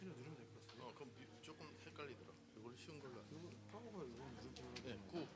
그냥 누르면 될 것 같은데. 그럼 조금 헷갈리더라. 이걸 쉬운 걸로. 이거 까먹어요. 이거 누르면 네, 되는데. 꾹.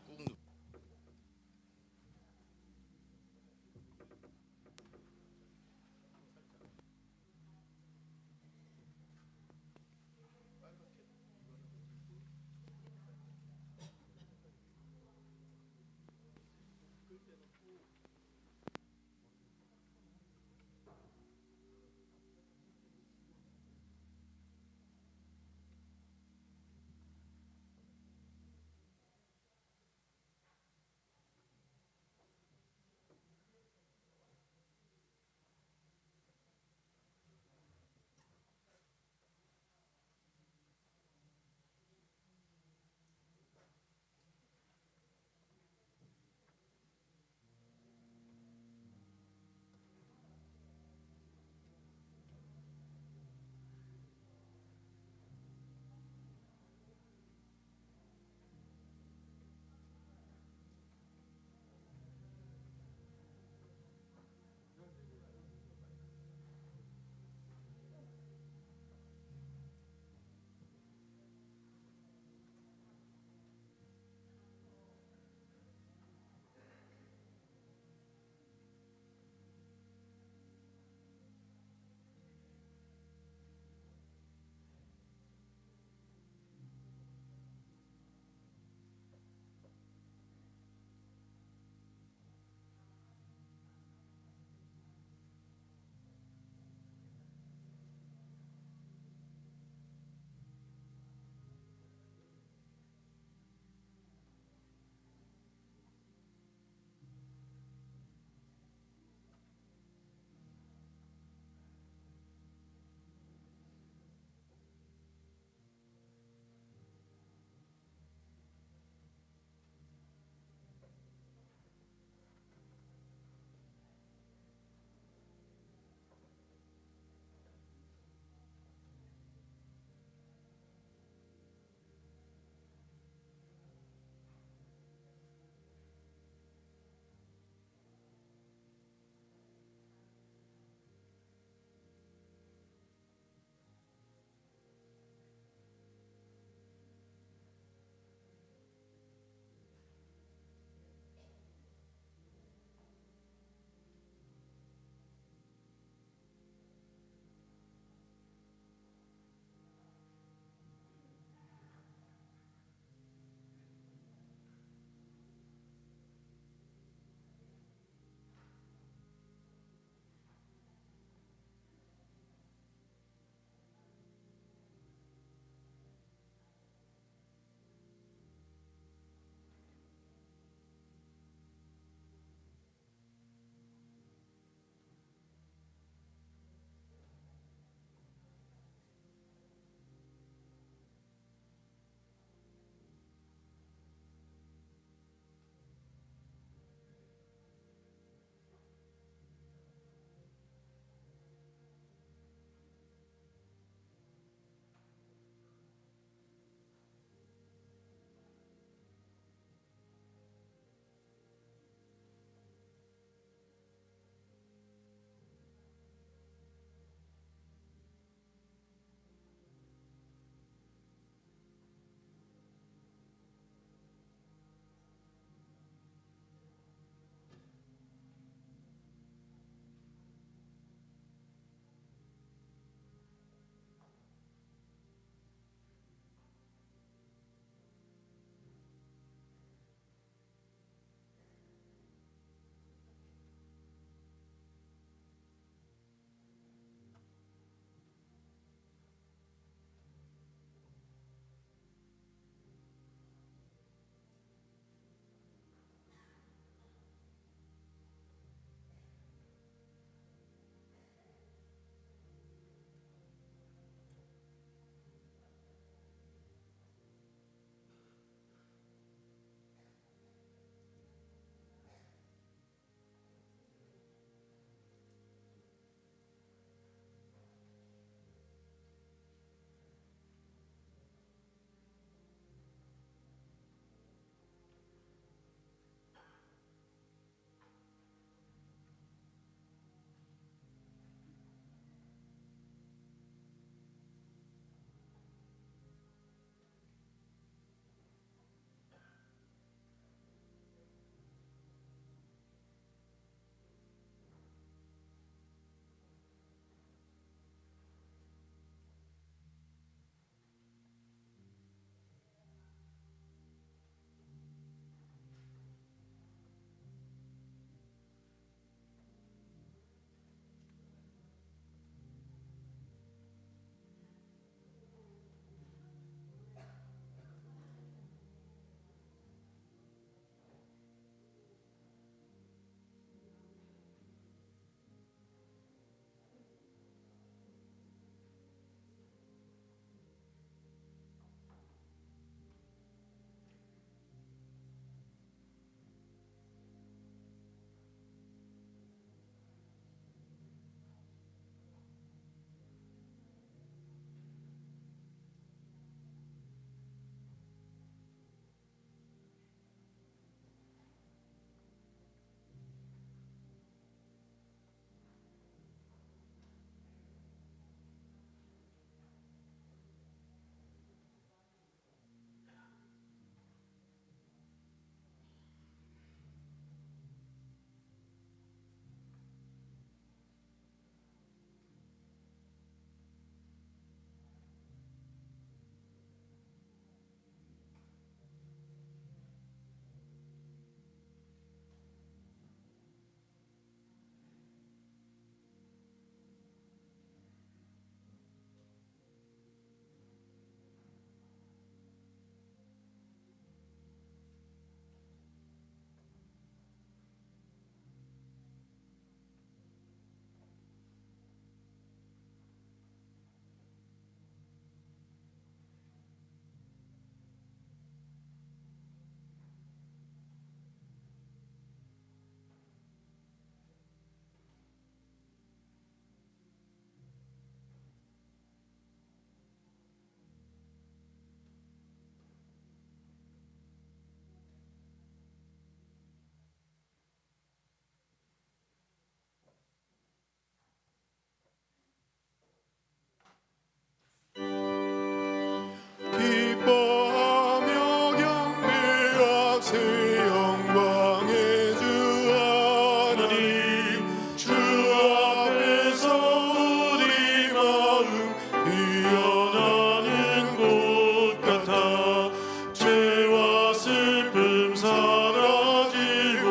피어나는 곳 같아 죄와 슬픔 사라지고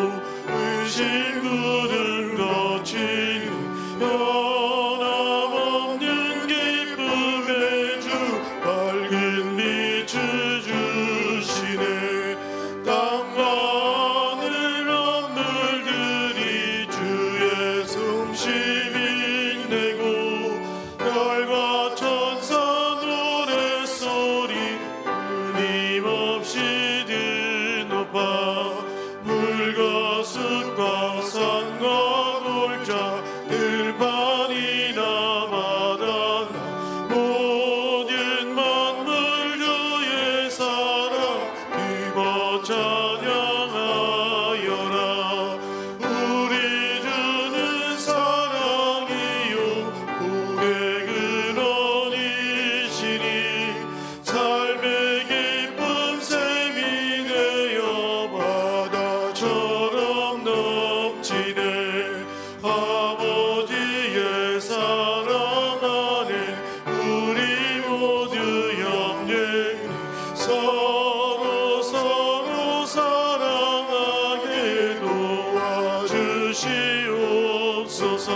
의심 굳음 걷히는 변함없는 기쁨의 주 밝은 빛을 주시네. 땅과 하늘 만물들이 주의 숨쉬이 내고 별과 천사 노랫소리 끊임없이 드높아 물과 숲과 산과 골짜 들판이나 바다나 모든 만물 주의 사랑 기뻐 찬양하여라. 우리 주는 사랑이요 복의 근원이시니 삶의 기쁨 샘이 되어 바다처럼 넘치네. 아버지의 사랑 안에 우리 모두 영예히 서로 사랑하게 도와주시옵소서.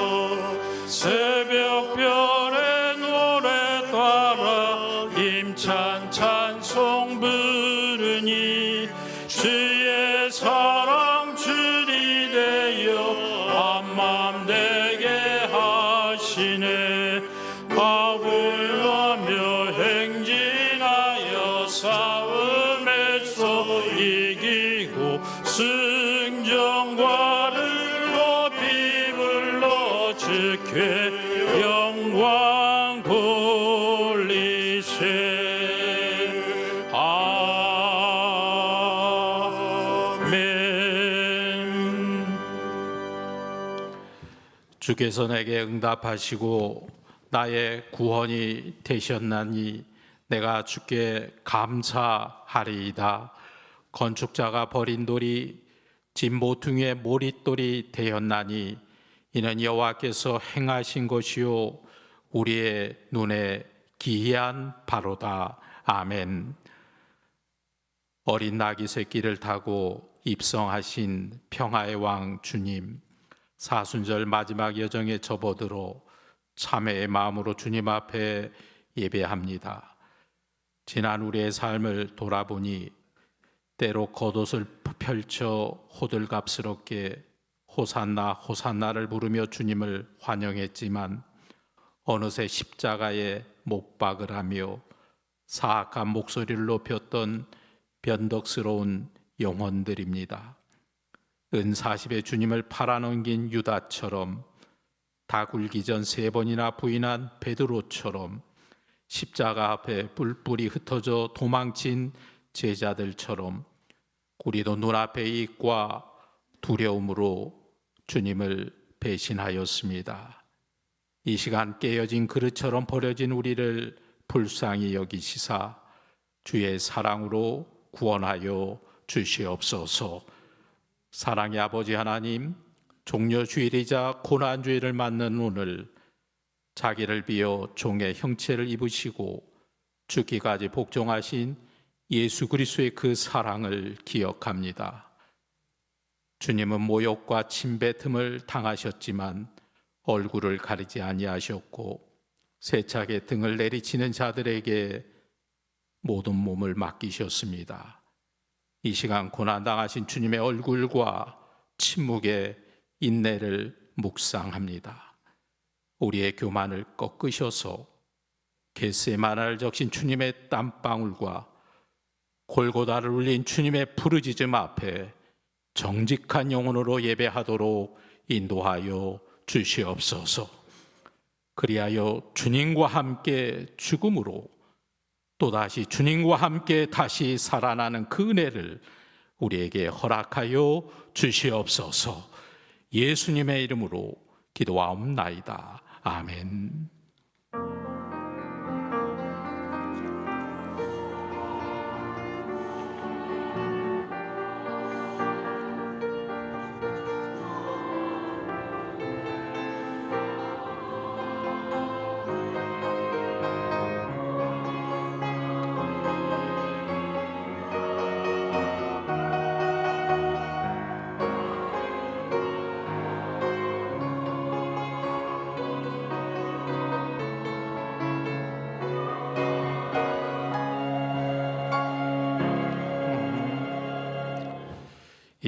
새벽별의 노래 따라 힘찬 찬송 부르니 주의 사랑 줄이 되어 한맘 되게 하시네. 아부하며 행진하여 싸움에서 이기고 승전과를 높이 불러 주께 영광 돌리세. 아멘. 주께서 내게 응답하시고 나의 구원이 되셨나니 내가 주께 감사하리이다. 건축자가 버린 돌이 집 모퉁이의 모릿돌이 되었나니 이는 여호와께서 행하신 것이요 우리의 눈에 기이한 바로다. 아멘. 어린 나귀 새끼를 타고 입성하신 평화의 왕 주님, 사순절 마지막 여정에 접어들어 참회의 마음으로 주님 앞에 예배합니다. 지난 우리의 삶을 돌아보니 때로 겉옷을 펼쳐 호들갑스럽게 호산나 호산나를 부르며 주님을 환영했지만 어느새 십자가에 못 박을 하며 사악한 목소리를 높였던 변덕스러운 영혼들입니다. 은40에 주님을 팔아넘긴 유다처럼 다 굴기 전 3번이나 부인한 베드로처럼 십자가 앞에 뿔뿔이 흩어져 도망친 제자들처럼 우리도 눈앞의 이익과 두려움으로 주님을 배신하였습니다. 이 시간 깨어진 그릇처럼 버려진 우리를 불쌍히 여기시사 주의 사랑으로 구원하여 주시옵소서. 사랑의 아버지 하나님, 종려주일이자 고난주일을 맞는 오늘 자기를 비어 종의 형체를 입으시고 죽기까지 복종하신 예수 그리스도의 그 사랑을 기억합니다. 주님은 모욕과 침뱉음을 당하셨지만 얼굴을 가리지 아니하셨고 세차게 등을 내리치는 자들에게 모든 몸을 맡기셨습니다. 이 시간 고난당하신 주님의 얼굴과 침묵의 인내를 묵상합니다. 우리의 교만을 꺾으셔서 겟세마나를 적신 주님의 땀방울과 골고다를 울린 주님의 부르짖음 앞에 정직한 영혼으로 예배하도록 인도하여 주시옵소서. 그리하여 주님과 함께 죽음으로 또다시 주님과 함께 다시 살아나는 그 은혜를 우리에게 허락하여 주시옵소서. 예수님의 이름으로 기도하옵나이다. 아멘.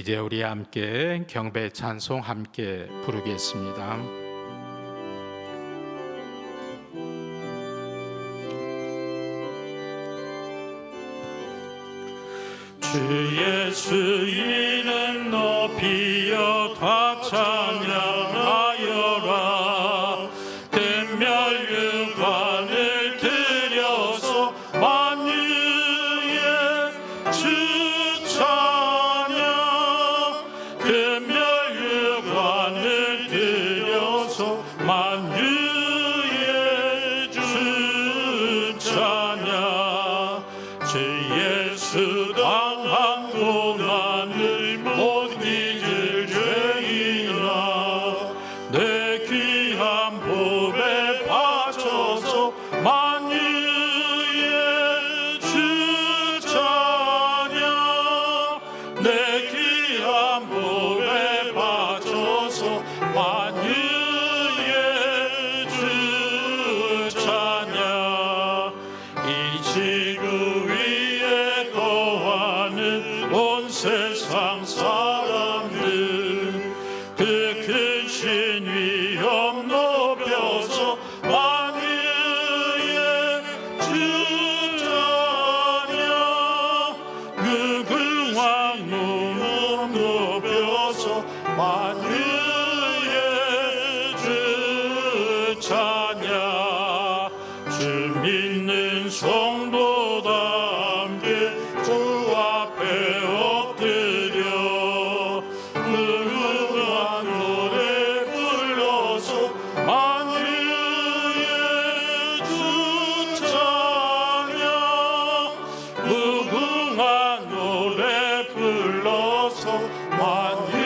이제 우리 함께 경배 찬송 함께 부르겠습니다. 주 예수 이름 높이여 다 찬양하여라. 댄멸유관을 들여서 만유의 주 찬양. 댄멸유관을 들여서 만유의 주 찬양. 주 예수 당한 고난을 못 잊을 죄인아, 내 귀한 법에 빠져서 만유의 주 찬양. 내 귀한 법에 빠져서 만유의 주 찬양. 이 지구 위에 거하는 온 세상 사람들 그 큰 신 위엄 높여서 만유의 주 찬양. 그 근왕 눈 높여서 만유의 주 찬양. 주 믿는 성도다 함께 주 앞에 엎드려 무궁한 노래 불러서 만유의 주 찬양. 무궁한 노래 불러서 만유의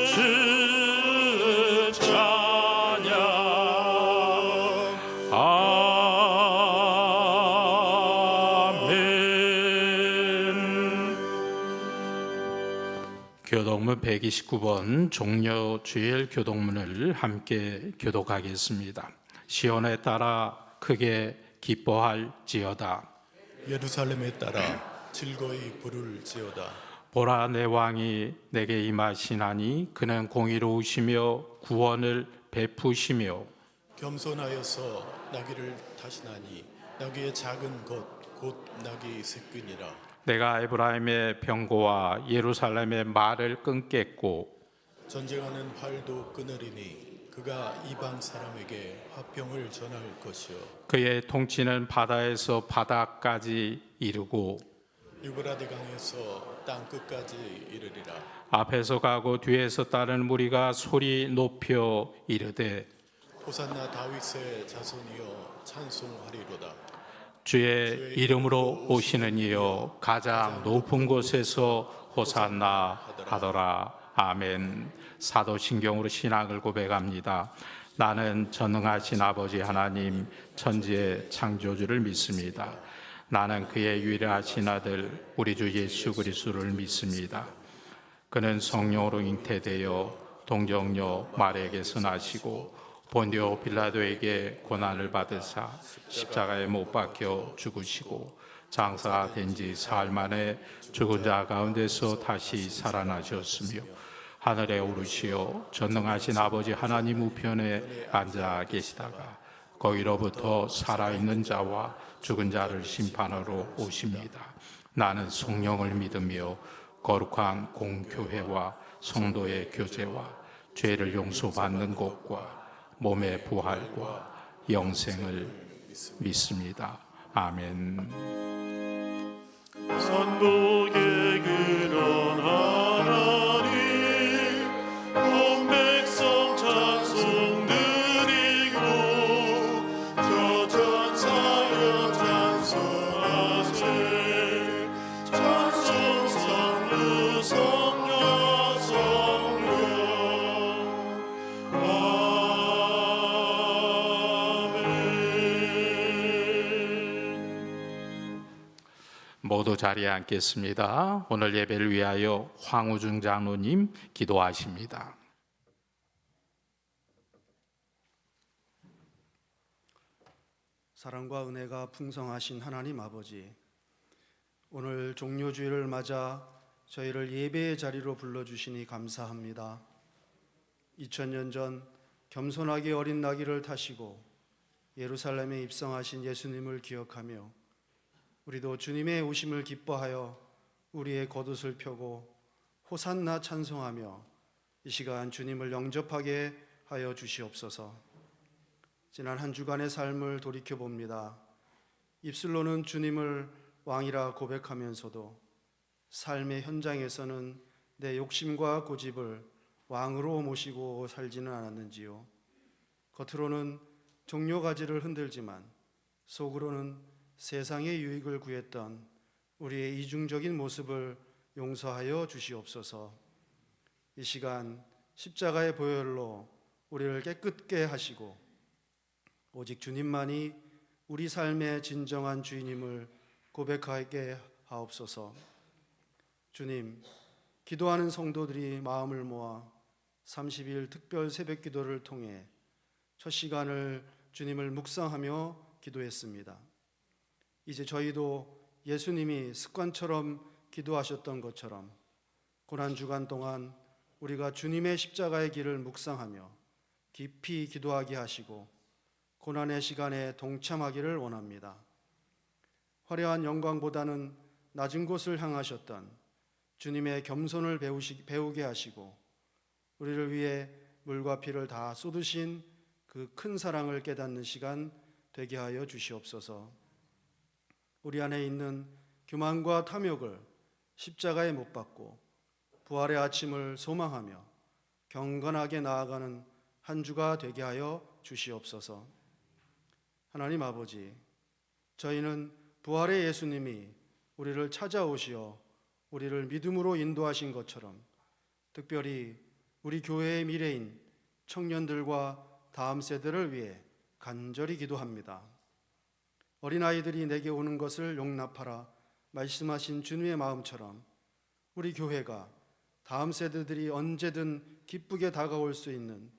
주 찬양. 아멘. 교독문 129번 종려주일 교독문을 함께 교독하겠습니다. 시온에 따라 크게 기뻐할지어다. 예루살렘에 따라 즐거이 부를지어다. 보라, 내 왕이 내게 임하시나니 그는 공의로우시며 구원을 베푸시며 겸손하여서 나귀를 타시나니 나귀의 작은 것 곧 나귀 새끼니라. 내가 에브라임의 병고와 예루살렘의 말을 끊겠고 전쟁하는 활도 끊으리니 그가 이방 사람에게 화평을 전할 것이요 그의 통치는 바다에서 바다까지 이르고 유브라데 강에서 땅 끝까지 이르리라. 앞에서 가고 뒤에서 따르는 무리가 소리 높여 이르되 호산나 다윗의 자손이여 찬송하리로다. 주의 이름으로 오시는 이여 가장 높은 곳에서 호산나 하더라. 아멘. 사도신경으로 신앙을 고백합니다. 나는 전능하신 아버지 하나님 천지의 창조주를 믿습니다. 나는 그의 유일하신 아들 우리 주 예수 그리스도를 믿습니다. 그는 성령으로 잉태되어 동정녀 마리아에게서 나시고 본디오 빌라도에게 고난을 받으사 십자가에 못 박혀 죽으시고 장사가 된 지 사흘 만에 죽은 자 가운데서 다시 살아나셨으며 하늘에 오르시어 전능하신 아버지 하나님 우편에 앉아 계시다가 거기로부터 살아있는 자와 죽은 자를 심판하러 오십니다. 나는 성령을 믿으며 거룩한 공교회와 성도의 교제와 죄를 용서받는 것과 몸의 부활과 영생을 믿습니다. 아멘. 선복의 그런 하나님 온 백성 찬송 드리고 저 천사여 찬송하세. 찬송 성부 성녀 성령 모두 자리에 앉겠습니다. 오늘 예배를 위하여 황우중 장로님 기도하십니다. 사랑과 은혜가 풍성하신 하나님 아버지, 오늘 종료주일을 맞아 저희를 예배의 자리로 불러주시니 감사합니다. 2000년 전 겸손하게 어린 나귀를 타시고 예루살렘에 입성하신 예수님을 기억하며 우리도 주님의 오심을 기뻐하여 우리의 겉옷을 펴고 호산나 찬송하며 이 시간 주님을 영접하게 하여 주시옵소서. 지난 한 주간의 삶을 돌이켜봅니다. 입술로는 주님을 왕이라 고백하면서도 삶의 현장에서는 내 욕심과 고집을 왕으로 모시고 살지는 않았는지요. 겉으로는 종려가지를 흔들지만 속으로는 세상의 유익을 구했던 우리의 이중적인 모습을 용서하여 주시옵소서. 이 시간 십자가의 보혈로 우리를 깨끗게 하시고 오직 주님만이 우리 삶의 진정한 주인임을 고백하게 하옵소서. 주님, 기도하는 성도들이 마음을 모아 30일 특별 새벽 기도를 통해 첫 시간을 주님을 묵상하며 기도했습니다. 이제 저희도 예수님이 습관처럼 기도하셨던 것처럼 고난 주간 동안 우리가 주님의 십자가의 길을 묵상하며 깊이 기도하게 하시고 고난의 시간에 동참하기를 원합니다. 화려한 영광보다는 낮은 곳을 향하셨던 주님의 겸손을 배우게 하시고 우리를 위해 물과 피를 다 쏟으신 그 큰 사랑을 깨닫는 시간 되게 하여 주시옵소서. 우리 안에 있는 교만과 탐욕을 십자가에 못 박고 부활의 아침을 소망하며 경건하게 나아가는 한 주가 되게 하여 주시옵소서. 하나님 아버지, 저희는 부활의 예수님이 우리를 찾아오시어 우리를 믿음으로 인도하신 것처럼 특별히 우리 교회의 미래인 청년들과 다음 세대를 위해 간절히 기도합니다. 어린아이들이 내게 오는 것을 용납하라 말씀하신 주님의 마음처럼 우리 교회가 다음 세대들이 언제든 기쁘게 다가올 수 있는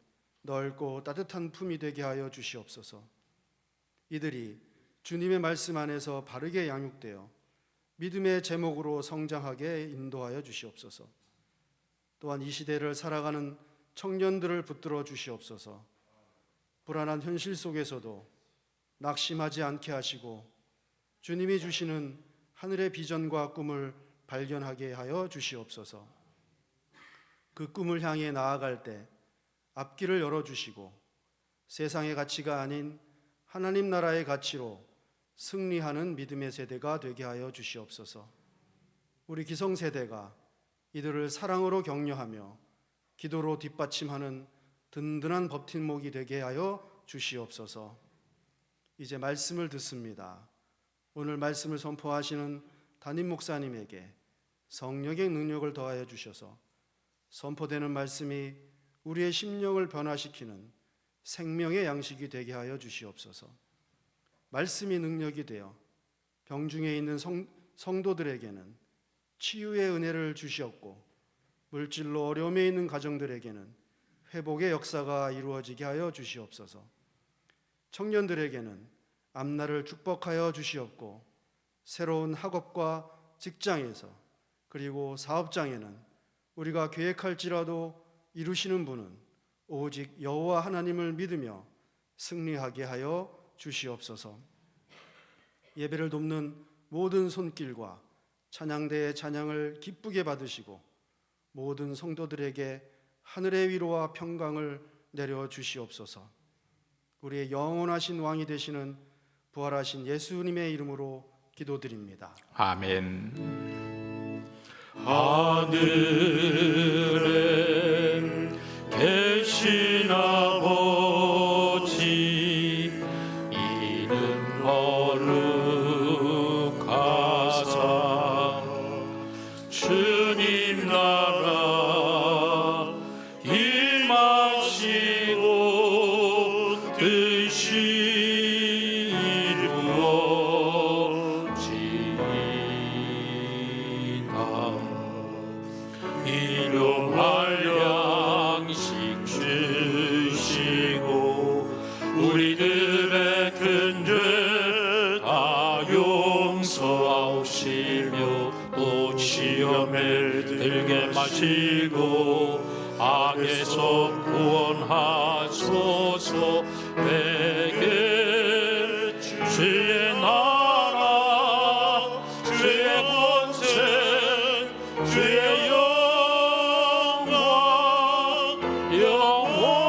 넓고 따뜻한 품이 되게 하여 주시옵소서. 이들이 주님의 말씀 안에서 바르게 양육되어 믿음의 제목으로 성장하게 인도하여 주시옵소서. 또한 이 시대를 살아가는 청년들을 붙들어 주시옵소서. 불안한 현실 속에서도 낙심하지 않게 하시고 주님이 주시는 하늘의 비전과 꿈을 발견하게 하여 주시옵소서. 그 꿈을 향해 나아갈 때 앞길을 열어주시고 세상의 가치가 아닌 하나님 나라의 가치로 승리하는 믿음의 세대가 되게 하여 주시옵소서. 우리 기성세대가 이들을 사랑으로 격려하며 기도로 뒷받침하는 든든한 버팀목이 되게 하여 주시옵소서. 이제 말씀을 듣습니다. 오늘 말씀을 선포하시는 담임 목사님에게 성령의 능력을 더하여 주셔서 선포되는 말씀이 우리의 심령을 변화시키는 생명의 양식이 되게 하여 주시옵소서. 말씀이 능력이 되어 병중에 있는 성도들에게는 치유의 은혜를 주시었고 물질로 어려움에 있는 가정들에게는 회복의 역사가 이루어지게 하여 주시옵소서. 청년들에게는 앞날을 축복하여 주시옵고 새로운 학업과 직장에서 그리고 사업장에는 우리가 계획할지라도 이루시는 분은 오직 여호와 하나님을 믿으며 승리하게 하여 주시옵소서. 예배를 돕는 모든 손길과 찬양대의 찬양을 기쁘게 받으시고 모든 성도들에게 하늘의 위로와 평강을 내려 주시옵소서. 우리의 영원하신 왕이 되시는 부활하신 예수님의 이름으로 기도드립니다. 아멘. 하늘에 계신 아버지 이름 거룩하사 주님 나라 임하시고 뜻이 이루어지이다. 일용할 양식 주시고 우리들의 큰 죄 다 용서하시며 또 시험에 들게 마시고 악에서 구원하소서. 내게 주의 나라 주의 권세 주의 영광 영원히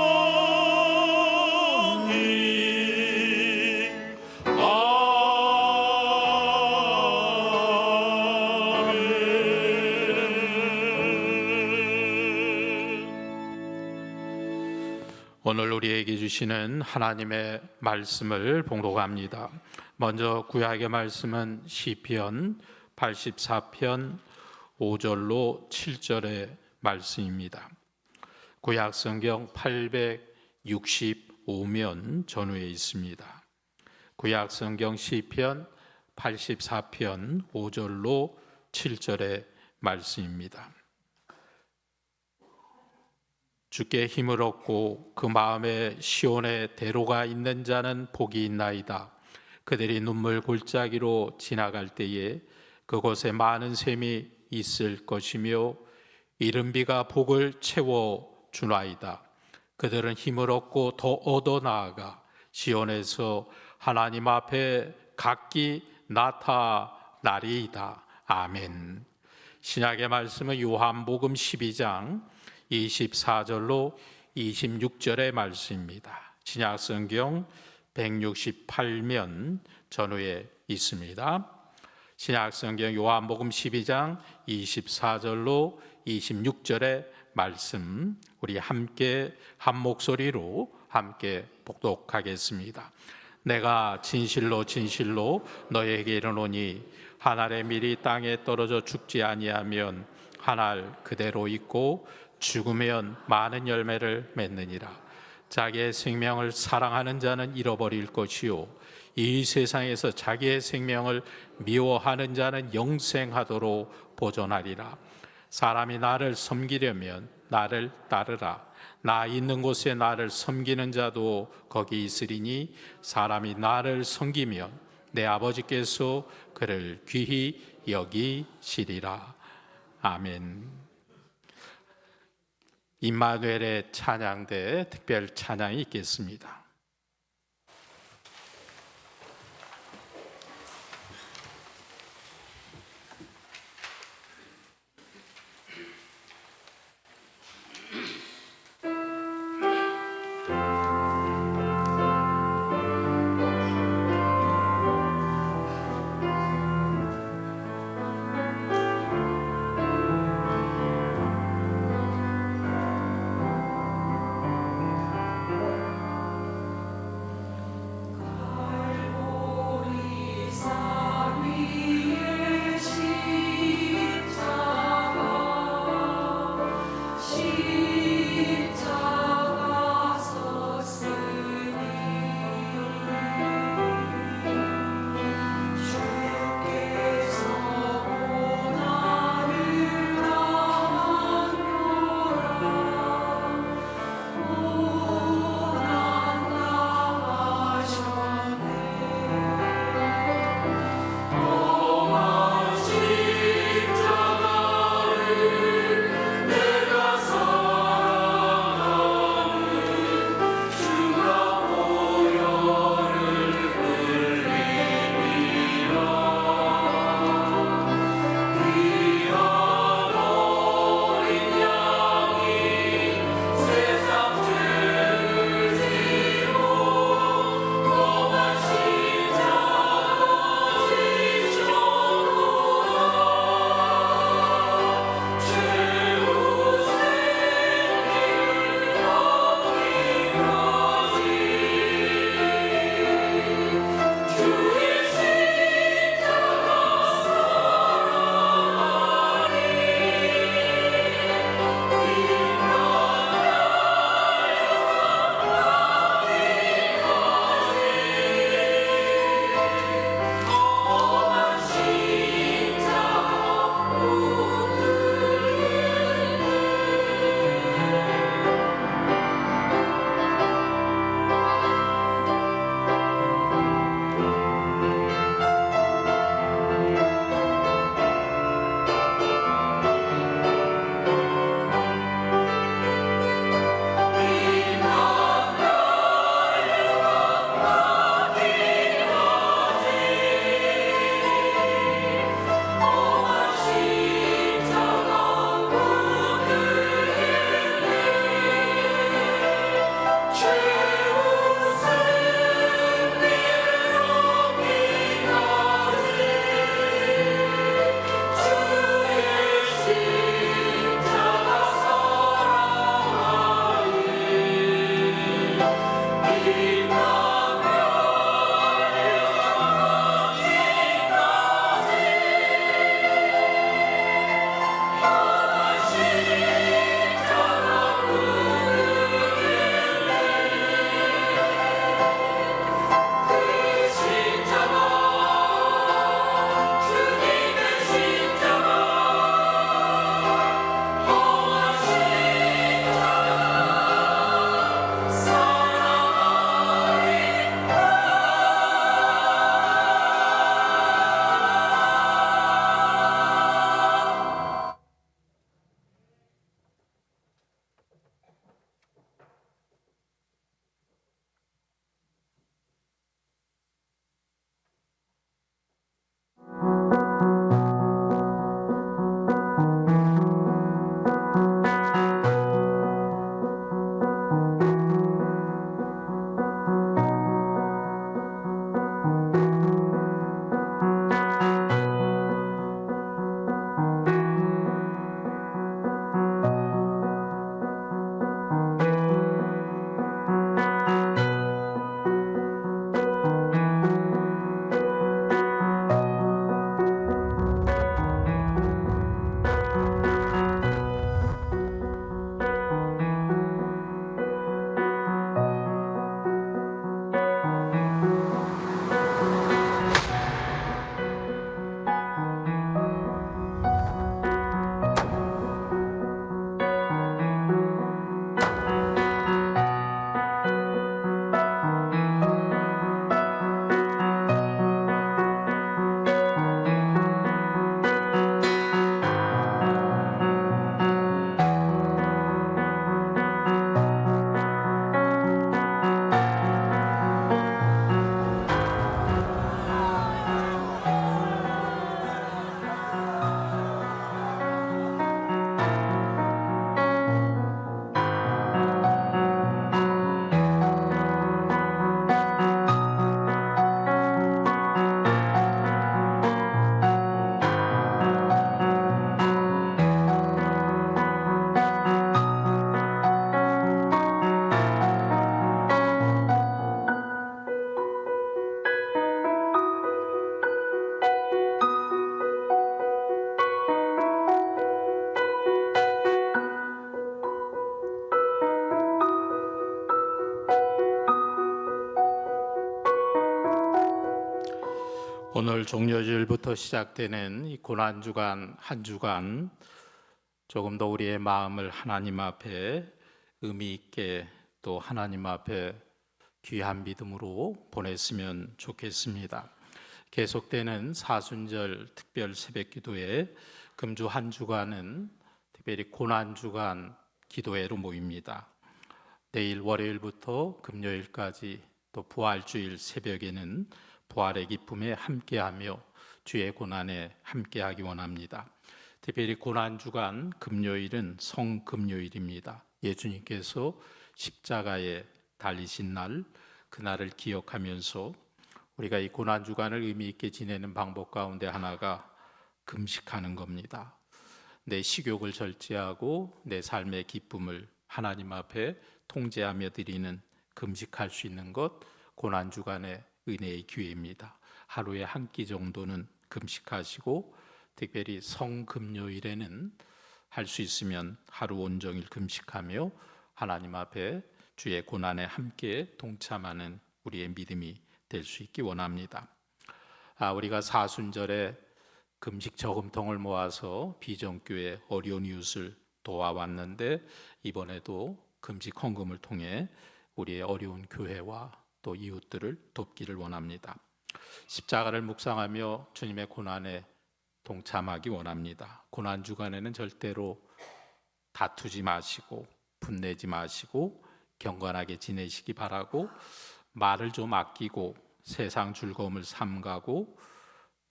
오늘 우리에게 주시는 하나님의 말씀을 봉독합니다. 먼저 구약의 말씀은 시편 84편 5절로 7절의 말씀입니다. 구약 성경 865면 전후에 있습니다. 구약 성경 시편 84편 5절로 7절의 말씀입니다. 주께 힘을 얻고 그 마음에 시온의 대로가 있는 자는 복이 있나이다. 그들이 눈물 골짜기로 지나갈 때에 그곳에 많은 샘이 있을 것이며 이른 비가 복을 채워 주나이다. 그들은 힘을 얻고 더 얻어 나아가 시온에서 하나님 앞에 각기 나타나리이다. 아멘. 신약의 말씀은 요한복음 12장 24절로 26절의 말씀입니다. 신약 성경 168면 전후에 있습니다. 신약 성경 요한복음 12장 24절로 26절의 말씀 우리 함께 한 목소리로 함께 복독하겠습니다. 내가 진실로 진실로 너에게 이르노니 한 알의 밀이 땅에 떨어져 죽지 아니하면 한 알 그대로 있고 죽으면 많은 열매를 맺느니라. 자기의 생명을 사랑하는 자는 잃어버릴 것이요 이 세상에서 자기의 생명을 미워하는 자는 영생하도록 보존하리라. 사람이 나를 섬기려면 나를 따르라. 나 있는 곳에 나를 섬기는 자도 거기 있으리니 사람이 나를 섬기면 내 아버지께서 그를 귀히 여기시리라. 아멘. 임마누엘의 찬양대 특별 찬양이 있겠습니다. 오늘 종료주일부터 시작되는 이 고난주간 한 주간 조금 더 우리의 마음을 하나님 앞에 의미 있게 또 하나님 앞에 귀한 믿음으로 보냈으면 좋겠습니다. 계속되는 사순절 특별 새벽기도회 금주 한 주간은 특별히 고난주간 기도회로 모입니다. 내일 월요일부터 금요일까지 또 부활주일 새벽에는 부활의 기쁨에 함께하며 주의 고난에 함께하기 원합니다. 특별히 고난주간 금요일은 성금요일입니다. 예수님께서 십자가에 달리신 날, 그날을 기억하면서 우리가 이 고난주간을 의미 있게 지내는 방법 가운데 하나가 금식하는 겁니다. 내 식욕을 절제하고 내 삶의 기쁨을 하나님 앞에 통제하며 드리는 금식할 수 있는 것, 고난주간의 은혜의 기회입니다. 하루에 한 끼 정도는 금식하시고 특별히 성금요일에는 할 수 있으면 하루 온종일 금식하며 하나님 앞에 주의 고난에 함께 동참하는 우리의 믿음이 될 수 있기 원합니다. 우리가 사순절에 금식 저금통을 모아서 비전교회 어려운 이웃을 도와왔는데 이번에도 금식 헌금을 통해 우리의 어려운 교회와 또 이웃들을 돕기를 원합니다. 십자가를 묵상하며 주님의 고난에 동참하기 원합니다. 고난주간에는 절대로 다투지 마시고 분내지 마시고 경건하게 지내시기 바라고, 말을 좀 아끼고 세상 즐거움을 삼가고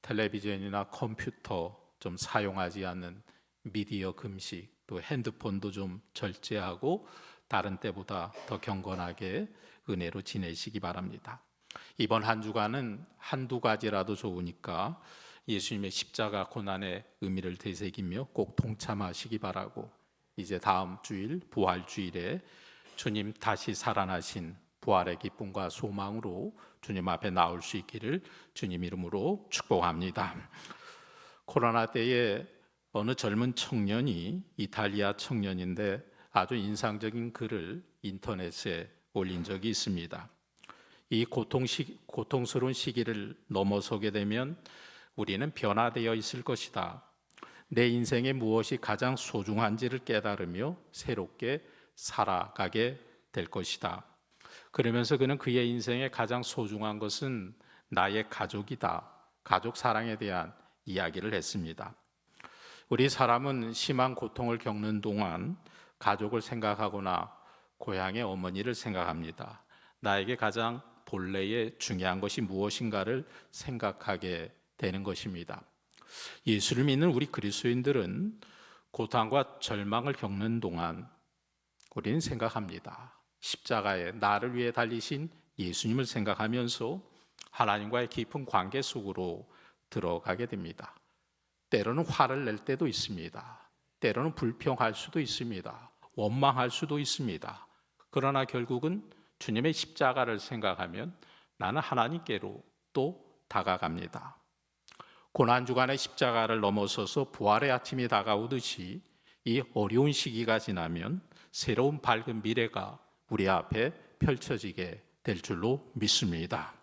텔레비전이나 컴퓨터 좀 사용하지 않는 미디어 금식, 또 핸드폰도 좀 절제하고 다른 때보다 더 경건하게 은혜로 지내시기 바랍니다. 이번 한 주간은 한두 가지라도 좋으니까 예수님의 십자가 고난의 의미를 되새기며 꼭 동참하시기 바라고, 이제 다음 주일 부활주일에 주님 다시 살아나신 부활의 기쁨과 소망으로 주님 앞에 나올 수 있기를 주님 이름으로 축복합니다. 코로나 때에 어느 젊은 청년이, 이탈리아 청년인데 아주 인상적인 글을 인터넷에 올린 적이 있습니다. 이 고통스러운 시기를 넘어서게 되면 우리는 변화되어 있을 것이다. 내 인생에 무엇이 가장 소중한지를 깨달으며 새롭게 살아가게 될 것이다. 그러면서 그는 그의 인생에 가장 소중한 것은 나의 가족이다. 가족 사랑에 대한 이야기를 했습니다. 우리 사람은 심한 고통을 겪는 동안 가족을 생각하거나 고향의 어머니를 생각합니다. 나에게 가장 본래의 중요한 것이 무엇인가를 생각하게 되는 것입니다. 예수를 믿는 우리 그리스도인들은 고통과 절망을 겪는 동안 우리는 생각합니다. 십자가에 나를 위해 달리신 예수님을 생각하면서 하나님과의 깊은 관계 속으로 들어가게 됩니다. 때로는 화를 낼 때도 있습니다. 때로는 불평할 수도 있습니다. 원망할 수도 있습니다. 그러나 결국은 주님의 십자가를 생각하면 나는 하나님께로 또 다가갑니다. 고난주간의 십자가를 넘어서서 부활의 아침이 다가오듯이 이 어려운 시기가 지나면 새로운 밝은 미래가 우리 앞에 펼쳐지게 될 줄로 믿습니다.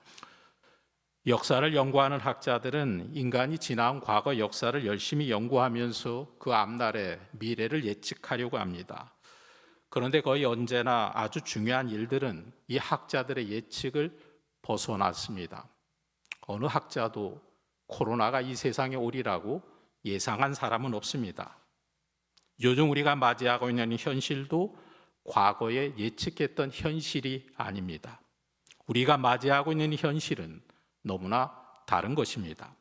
역사를 연구하는 학자들은 인간이 지나온 과거 역사를 열심히 연구하면서 그 앞날의 미래를 예측하려고 합니다. 그런데 거의 언제나 아주 중요한 일들은 이 학자들의 예측을 벗어났습니다. 어느 학자도 코로나가 이 세상에 오리라고 예상한 사람은 없습니다. 요즘 우리가 맞이하고 있는 현실도 과거에 예측했던 현실이 아닙니다. 우리가 맞이하고 있는 현실은 너무나 다른 것입니다.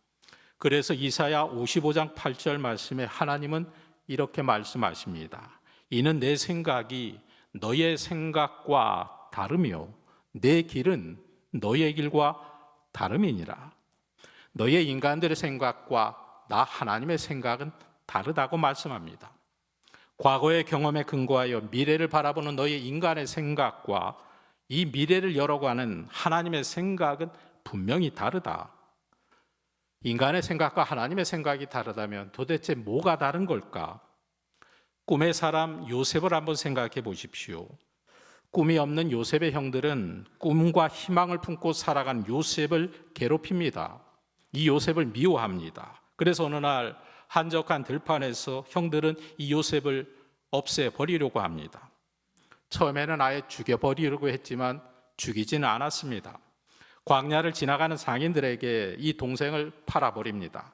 그래서 이사야 55장 8절 말씀에 하나님은 이렇게 말씀하십니다. 이는 내 생각이 너의 생각과 다르며 내 길은 너의 길과 다름이니라. 너의 인간들의 생각과 나 하나님의 생각은 다르다고 말씀합니다. 과거의 경험에 근거하여 미래를 바라보는 너의 인간의 생각과 이 미래를 열어가는 하나님의 생각은 분명히 다르다. 인간의 생각과 하나님의 생각이 다르다면 도대체 뭐가 다른 걸까? 꿈의 사람 요셉을 한번 생각해 보십시오. 꿈이 없는 요셉의 형들은 꿈과 희망을 품고 살아간 요셉을 괴롭힙니다. 이 요셉을 미워합니다. 그래서 어느 날 한적한 들판에서 형들은 이 요셉을 없애버리려고 합니다. 처음에는 아예 죽여버리려고 했지만 죽이지는 않았습니다. 광야를 지나가는 상인들에게 이 동생을 팔아버립니다.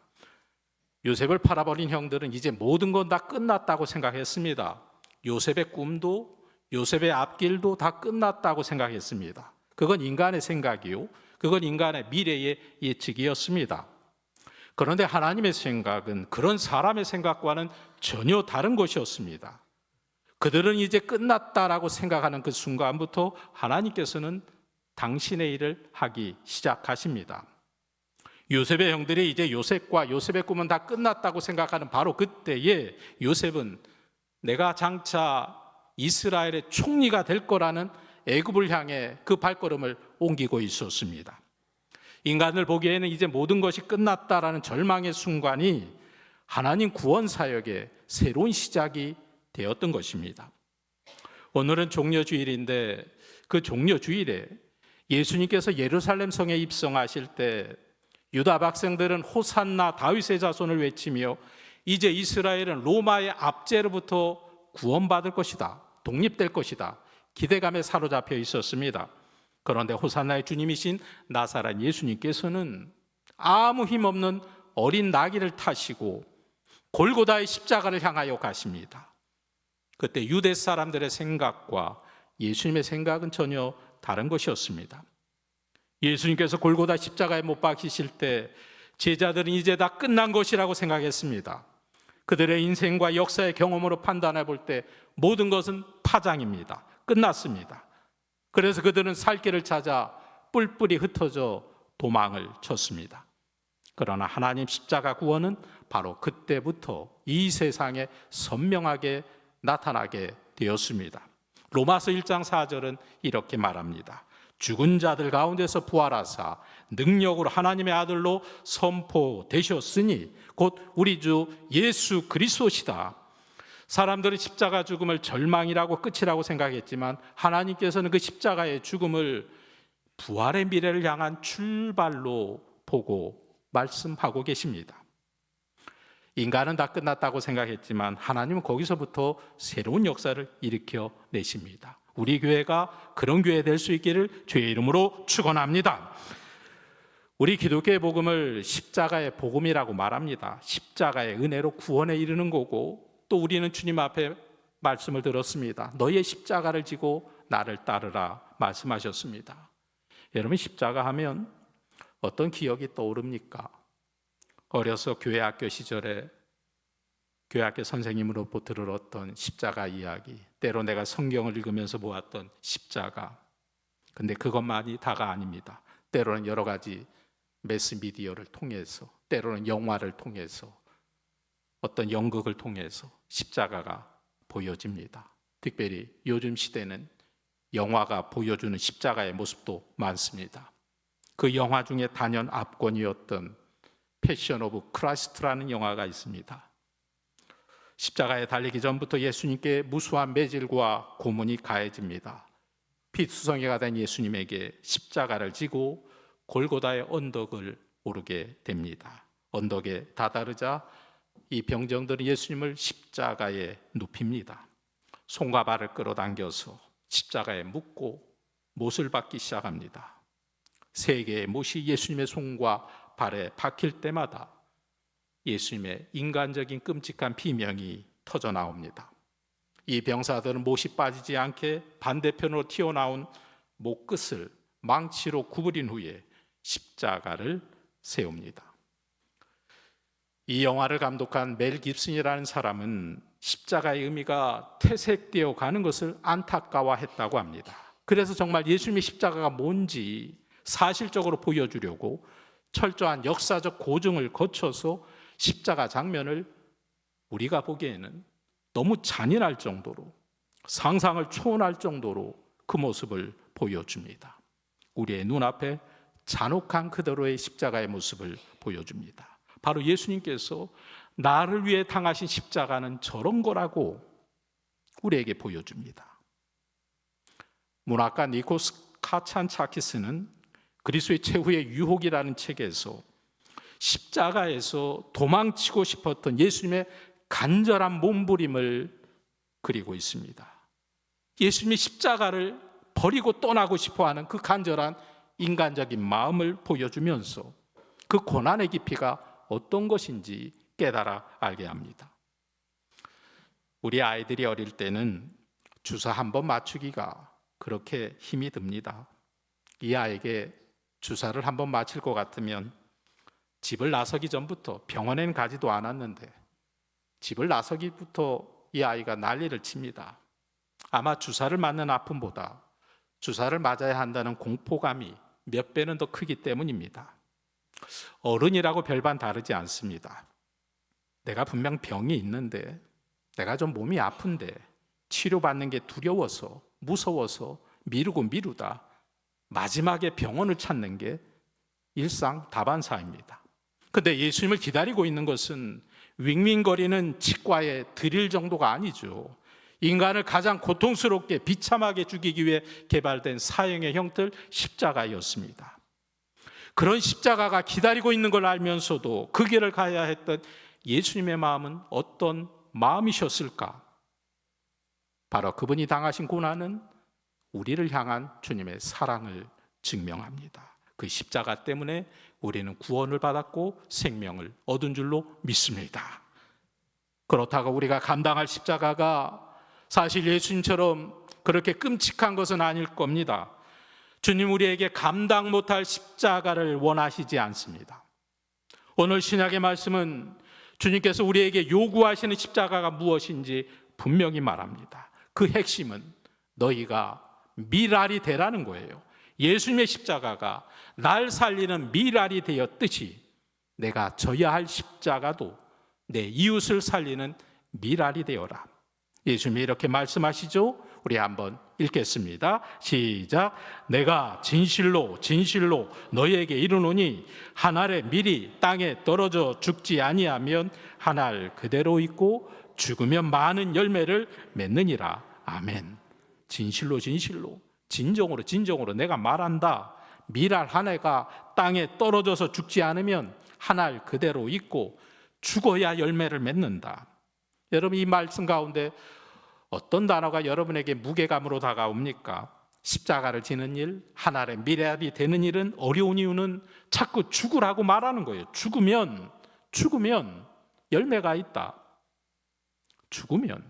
요셉을 팔아버린 형들은 이제 모든 건 다 끝났다고 생각했습니다. 요셉의 꿈도 요셉의 앞길도 다 끝났다고 생각했습니다. 그건 인간의 생각이요, 그건 인간의 미래의 예측이었습니다. 그런데 하나님의 생각은 그런 사람의 생각과는 전혀 다른 것이었습니다. 그들은 이제 끝났다라고 생각하는 그 순간부터 하나님께서는 당신의 일을 하기 시작하십니다. 요셉의 형들이 이제 요셉과 요셉의 꿈은 다 끝났다고 생각하는 바로 그때에 요셉은 내가 장차 이스라엘의 총리가 될 거라는 애굽을 향해 그 발걸음을 옮기고 있었습니다. 인간을 보기에는 이제 모든 것이 끝났다라는 절망의 순간이 하나님 구원 사역의 새로운 시작이 되었던 것입니다. 오늘은 종려주일인데 그 종려주일에 예수님께서 예루살렘 성에 입성하실 때 유다 백성들은 호산나 다윗의 자손을 외치며 이제 이스라엘은 로마의 압제로부터 구원받을 것이다, 독립될 것이다, 기대감에 사로잡혀 있었습니다. 그런데 호산나의 주님이신 나사렛 예수님께서는 아무 힘없는 어린 나귀를 타시고 골고다의 십자가를 향하여 가십니다. 그때 유대 사람들의 생각과 예수님의 생각은 전혀 다른 것이었습니다. 예수님께서 골고다 십자가에 못 박히실 때 제자들은 이제 다 끝난 것이라고 생각했습니다. 그들의 인생과 역사의 경험으로 판단해 볼 때 모든 것은 파장입니다. 끝났습니다. 그래서 그들은 살 길을 찾아 뿔뿔이 흩어져 도망을 쳤습니다. 그러나 하나님 십자가 구원은 바로 그때부터 이 세상에 선명하게 나타나게 되었습니다. 로마서 1장 4절은 이렇게 말합니다. 죽은 자들 가운데서 부활하사 능력으로 하나님의 아들로 선포되셨으니 곧 우리 주 예수 그리스도시다. 사람들은 십자가 죽음을 절망이라고 끝이라고 생각했지만 하나님께서는 그 십자가의 죽음을 부활의 미래를 향한 출발로 보고 말씀하고 계십니다. 인간은 다 끝났다고 생각했지만 하나님은 거기서부터 새로운 역사를 일으켜 내십니다. 우리 교회가 그런 교회 될 수 있기를 주의 이름으로 축원합니다. 우리 기독교의 복음을 십자가의 복음이라고 말합니다. 십자가의 은혜로 구원에 이르는 거고, 또 우리는 주님 앞에 말씀을 들었습니다. 너의 십자가를 지고 나를 따르라 말씀하셨습니다. 여러분, 십자가 하면 어떤 기억이 떠오릅니까? 어려서 교회 학교 시절에 교회 학교 선생님으로부터 들었던 십자가 이야기, 때로 내가 성경을 읽으면서 보았던 십자가. 근데 그것만이 다가 아닙니다. 때로는 여러 가지 매스미디어를 통해서, 때로는 영화를 통해서, 어떤 연극을 통해서 십자가가 보여집니다. 특별히 요즘 시대는 영화가 보여주는 십자가의 모습도 많습니다. 그 영화 중에 단연 압권이었던 패션 오브 크라이스트라는 영화가 있습니다. 십자가에 달리기 전부터 예수님께 무수한 매질과 고문이 가해집니다. 피투성이가 된 예수님에게 십자가를 지고 골고다의 언덕을 오르게 됩니다. 언덕에 다다르자 이 병정들은 예수님을 십자가에 눕힙니다. 손과 발을 끌어당겨서 십자가에 묶고 못을 박기 시작합니다. 세 개의 못이 예수님의 손과 발에 박힐 때마다 예수님의 인간적인 끔찍한 비명이 터져 나옵니다. 이 병사들은 못이 빠지지 않게 반대편으로 튀어나온 못 끝을 망치로 구부린 후에 십자가를 세웁니다. 이 영화를 감독한 멜 깁슨이라는 사람은 십자가의 의미가 퇴색되어 가는 것을 안타까워했다고 합니다. 그래서 정말 예수님의 십자가가 뭔지 사실적으로 보여주려고 철저한 역사적 고증을 거쳐서 십자가 장면을 우리가 보기에는 너무 잔인할 정도로, 상상을 초월할 정도로 그 모습을 보여줍니다. 우리의 눈앞에 잔혹한 그대로의 십자가의 모습을 보여줍니다. 바로 예수님께서 나를 위해 당하신 십자가는 저런 거라고 우리에게 보여줍니다. 문학가 니코스 카찬차키스는 그리스도의 최후의 유혹이라는 책에서 십자가에서 도망치고 싶었던 예수님의 간절한 몸부림을 그리고 있습니다. 예수님이 십자가를 버리고 떠나고 싶어하는 그 간절한 인간적인 마음을 보여주면서 그 고난의 깊이가 어떤 것인지 깨달아 알게 합니다. 우리 아이들이 어릴 때는 주사 한 번 맞추기가 그렇게 힘이 듭니다. 이 아이에게 주사를 한 번 맞힐 것 같으면 집을 나서기 전부터, 병원에는 가지도 않았는데 집을 나서기부터 이 아이가 난리를 칩니다. 아마 주사를 맞는 아픔보다 주사를 맞아야 한다는 공포감이 몇 배는 더 크기 때문입니다. 어른이라고 별반 다르지 않습니다. 내가 분명 병이 있는데, 내가 좀 몸이 아픈데 치료받는 게 두려워서, 무서워서 미루다 마지막에 병원을 찾는 게 일상 다반사입니다. 근데 예수님을 기다리고 있는 것은 윙윙거리는 치과에 들일 정도가 아니죠. 인간을 가장 고통스럽게 비참하게 죽이기 위해 개발된 사형의 형틀 십자가였습니다. 그런 십자가가 기다리고 있는 걸 알면서도 그 길을 가야 했던 예수님의 마음은 어떤 마음이셨을까? 바로 그분이 당하신 고난은 우리를 향한 주님의 사랑을 증명합니다. 그 십자가 때문에 우리는 구원을 받았고 생명을 얻은 줄로 믿습니다. 그렇다고 우리가 감당할 십자가가 사실 예수님처럼 그렇게 끔찍한 것은 아닐 겁니다. 주님 우리에게 감당 못할 십자가를 원하시지 않습니다. 오늘 신약의 말씀은 주님께서 우리에게 요구하시는 십자가가 무엇인지 분명히 말합니다. 그 핵심은 너희가 미랄이 되라는 거예요. 예수님의 십자가가 날 살리는 미랄이 되었듯이 내가 져야 할 십자가도 내 이웃을 살리는 미랄이 되어라. 예수님이 이렇게 말씀하시죠. 우리 한번 읽겠습니다. 시작. 내가 진실로 너희에게 이르노니 한 알의 밀이 땅에 떨어져 죽지 아니하면 한 알 그대로 있고 죽으면 많은 열매를 맺느니라. 아멘. 진실로 진정으로 내가 말한다. 밀알 한 해가 땅에 떨어져서 죽지 않으면 한 알 그대로 있고 죽어야 열매를 맺는다. 여러분, 이 말씀 가운데 어떤 단어가 여러분에게 무게감으로 다가옵니까? 십자가를 지는 일, 한 알의 밀알이 되는 일은 어려운 이유는 자꾸 죽으라고 말하는 거예요. 죽으면 열매가 있다. 죽으면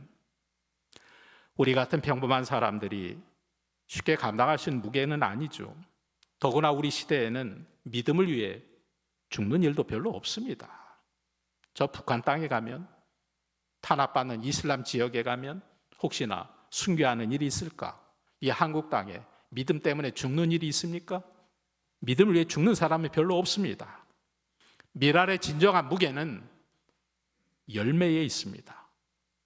우리 같은 평범한 사람들이 쉽게 감당할 수 있는 무게는 아니죠. 더구나 우리 시대에는 믿음을 위해 죽는 일도 별로 없습니다. 저 북한 땅에 가면, 탄압받는 이슬람 지역에 가면 혹시나 순교하는 일이 있을까? 이 한국 땅에 믿음 때문에 죽는 일이 있습니까? 믿음을 위해 죽는 사람이 별로 없습니다. 밀알의 진정한 무게는 열매에 있습니다.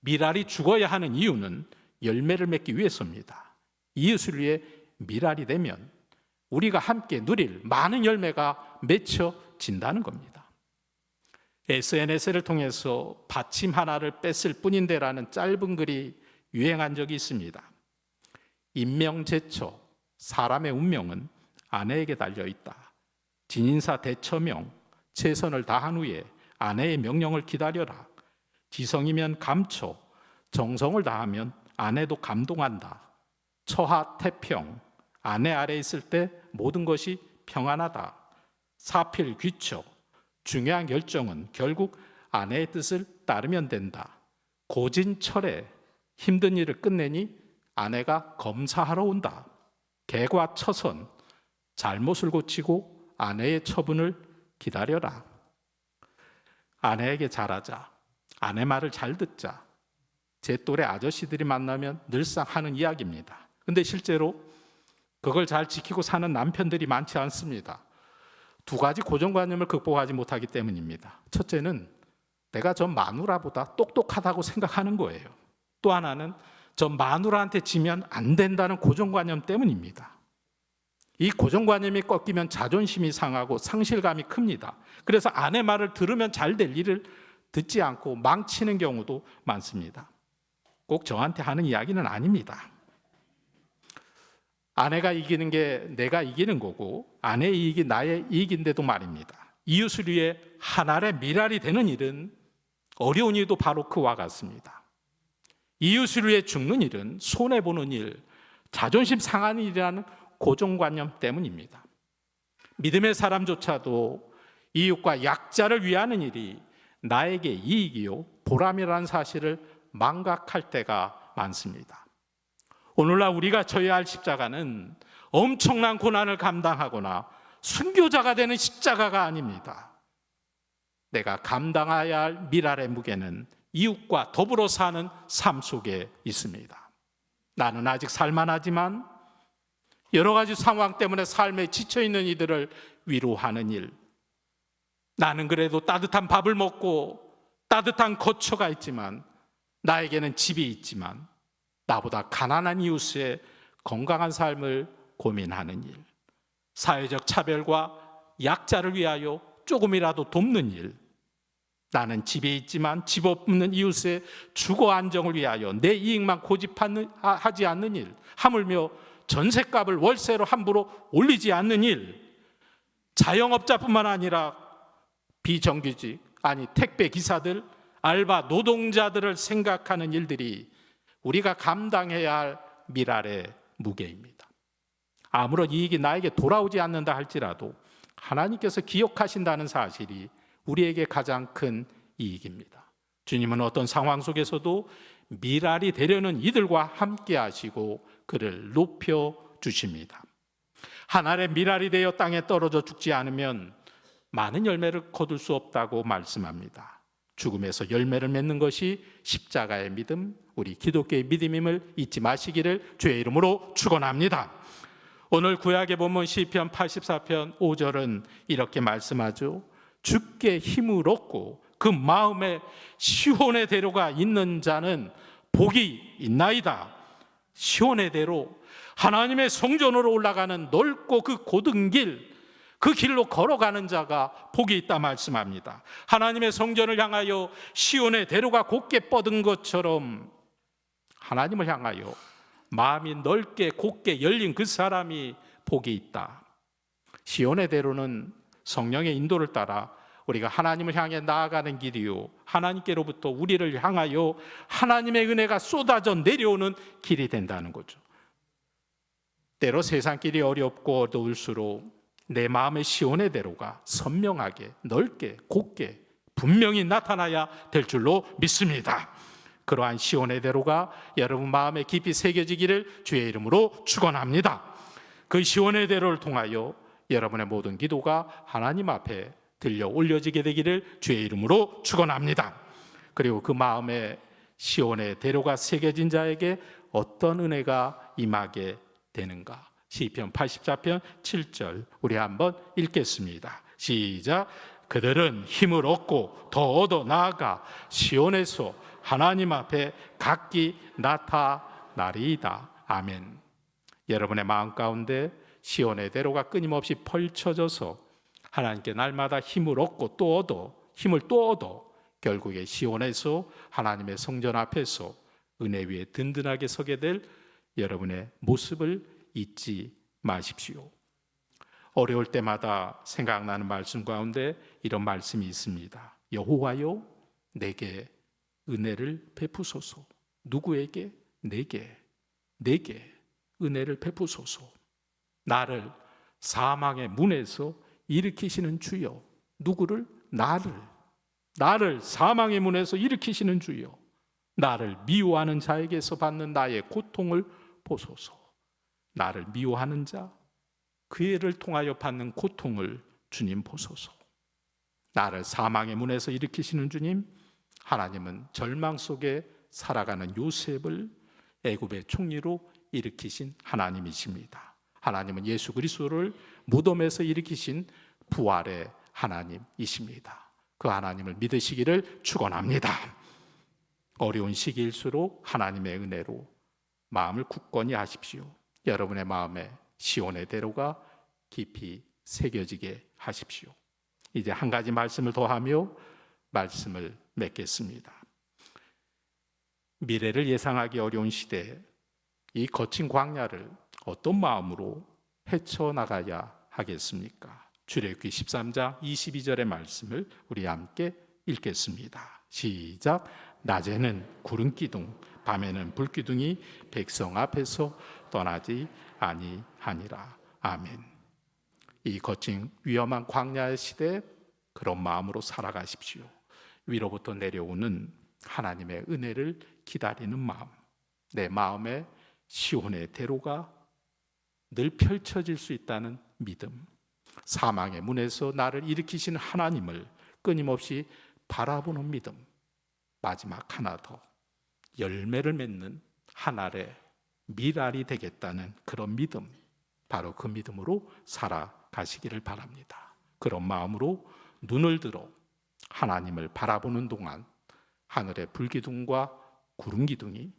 밀알이 죽어야 하는 이유는 열매를 맺기 위해서입니다. 이웃을 위해 밀알이 되면 우리가 함께 누릴 많은 열매가 맺혀진다는 겁니다. SNS를 통해서 받침 하나를 뺐을 뿐인데라는 짧은 글이 유행한 적이 있습니다. 임명제처, 사람의 운명은 아내에게 달려있다. 진인사 대처명, 최선을 다한 후에 아내의 명령을 기다려라. 지성이면 감초, 정성을 다하면 아내도 감동한다. 처하태평, 아내 아래 있을 때 모든 것이 평안하다. 사필귀처, 중요한 결정은 결국 아내의 뜻을 따르면 된다. 고진철에, 힘든 일을 끝내니 아내가 검사하러 온다. 개과처선, 잘못을 고치고 아내의 처분을 기다려라. 아내에게 잘하자. 아내 말을 잘 듣자. 제 또래 아저씨들이 만나면 늘상 하는 이야기입니다. 근데 실제로 그걸 잘 지키고 사는 남편들이 많지 않습니다. 두 가지 고정관념을 극복하지 못하기 때문입니다. 첫째는 내가 저 마누라보다 똑똑하다고 생각하는 거예요. 또 하나는 저 마누라한테 지면 안 된다는 고정관념 때문입니다. 이 고정관념이 꺾이면 자존심이 상하고 상실감이 큽니다. 그래서 아내 말을 들으면 잘 될 일을 듣지 않고 망치는 경우도 많습니다. 꼭 저한테 하는 이야기는 아닙니다. 아내가 이기는 게 내가 이기는 거고 아내의 이익이 나의 이익인데도 말입니다. 이웃을 위해 한 알의 밀알이 되는 일은 어려운 일도 바로 그와 같습니다. 이웃을 위해 죽는 일은 손해보는 일, 자존심 상하는 일이라는 고정관념 때문입니다. 믿음의 사람조차도 이웃과 약자를 위하는 일이 나에게 이익이요 보람이라는 사실을 망각할 때가 많습니다. 오늘날 우리가 져야 할 십자가는 엄청난 고난을 감당하거나 순교자가 되는 십자가가 아닙니다. 내가 감당해야 할 밀알의 무게는 이웃과 더불어 사는 삶 속에 있습니다. 나는 아직 살만하지만 여러 가지 상황 때문에 삶에 지쳐있는 이들을 위로하는 일, 나는 그래도 따뜻한 밥을 먹고 따뜻한 거처가 있지만, 나에게는 집이 있지만 나보다 가난한 이웃의 건강한 삶을 고민하는 일, 사회적 차별과 약자를 위하여 조금이라도 돕는 일, 나는 집에 있지만 집 없는 이웃의 주거 안정을 위하여 내 이익만 고집하지 않는 일, 하물며 전셋값을 월세로 함부로 올리지 않는 일, 자영업자뿐만 아니라 비정규직, 아니 택배 기사들, 알바 노동자들을 생각하는 일들이 우리가 감당해야 할 밀알의 무게입니다. 아무런 이익이 나에게 돌아오지 않는다 할지라도 하나님께서 기억하신다는 사실이 우리에게 가장 큰 이익입니다. 주님은 어떤 상황 속에서도 밀알이 되려는 이들과 함께 하시고 그를 높여 주십니다. 한 알의 밀알이 되어 땅에 떨어져 죽지 않으면 많은 열매를 거둘 수 없다고 말씀합니다. 죽음에서 열매를 맺는 것이 십자가의 믿음, 우리 기독교의 믿음임을 잊지 마시기를 주의 이름으로 축원합니다. 오늘 구약에 보면 시편 84편 5절은 이렇게 말씀하죠. 주께 힘을 얻고 그 마음에 시온의 대로가 있는 자는 복이 있나이다. 시온의 대로, 하나님의 성전으로 올라가는 넓고 그 고든 길, 그 길로 걸어가는 자가 복이 있다 말씀합니다. 하나님의 성전을 향하여 시온의 대로가 곧게 뻗은 것처럼 하나님을 향하여 마음이 넓게 곧게 열린 그 사람이 복이 있다. 시온의 대로는 성령의 인도를 따라 우리가 하나님을 향해 나아가는 길이요, 하나님께로부터 우리를 향하여 하나님의 은혜가 쏟아져 내려오는 길이 된다는 거죠. 때로 세상길이 어렵고 어두울수록 내 마음의 시온의 대로가 선명하게, 넓게, 곧게 분명히 나타나야 될 줄로 믿습니다. 그러한 시온의 대로가 여러분 마음에 깊이 새겨지기를 주의 이름으로 축원합니다. 그 시온의 대로를 통하여 여러분의 모든 기도가 하나님 앞에 들려 올려지게 되기를 주의 이름으로 축원합니다. 그리고 그 마음에 시온의 대로가 새겨진 자에게 어떤 은혜가 임하게 되는가? 시편 84편 7절 우리 한번 읽겠습니다. 시작. 그들은 힘을 얻고 더 얻어 나아가 시온에서 하나님 앞에 각기 나타나리이다. 아멘. 여러분의 마음 가운데 시온의 대로가 끊임없이 펼쳐져서 하나님께 날마다 힘을 얻고 또 얻어, 힘을 또 얻어 결국에 시온에서 하나님의 성전 앞에서 은혜 위에 든든하게 서게 될 여러분의 모습을 잊지 마십시오. 어려울 때마다 생각나는 말씀 가운데 이런 말씀이 있습니다. 여호와여 내게 은혜를 베푸소서. 누구에게? 내게 은혜를 베푸소서. 나를 사망의 문에서 일으키시는 주여. 누구를? 나를 사망의 문에서 일으키시는 주여. 나를 미워하는 자에게서 받는 나의 고통을 보소서. 나를 미워하는 자, 그 애를 통하여 받는 고통을 주님 보소서. 나를 사망의 문에서 일으키시는 주님, 하나님은 절망 속에 살아가는 요셉을 애굽의 총리로 일으키신 하나님이십니다. 하나님은 예수 그리스도를 무덤에서 일으키신 부활의 하나님이십니다. 그 하나님을 믿으시기를 축원합니다. 어려운 시기일수록 하나님의 은혜로 마음을 굳건히 하십시오. 여러분의 마음에 시온의 대로가 깊이 새겨지게 하십시오. 이제 한 가지 말씀을 더하며 말씀을 맺겠습니다. 미래를 예상하기 어려운 시대에 이 거친 광야를 어떤 마음으로 헤쳐나가야 하겠습니까? 출애굽기 13장 22절의 말씀을 우리 함께 읽겠습니다. 시작. 낮에는 구름 기둥, 밤에는 불 기둥이 백성 앞에서 떠나지 아니하니라. 아멘. 이 거친 위험한 광야의 시대에 그런 마음으로 살아가십시오. 위로부터 내려오는 하나님의 은혜를 기다리는 마음, 내 마음에 시온의 대로가 늘 펼쳐질 수 있다는 믿음, 사망의 문에서 나를 일으키신 하나님을 끊임없이 바라보는 믿음, 마지막 하나 더, 열매를 맺는 한 알의 밀알이 되겠다는 그런 믿음, 바로 그 믿음으로 살아가시기를 바랍니다. 그런 마음으로 눈을 들어 하나님을 바라보는 동안 하늘의 불기둥과 구름기둥이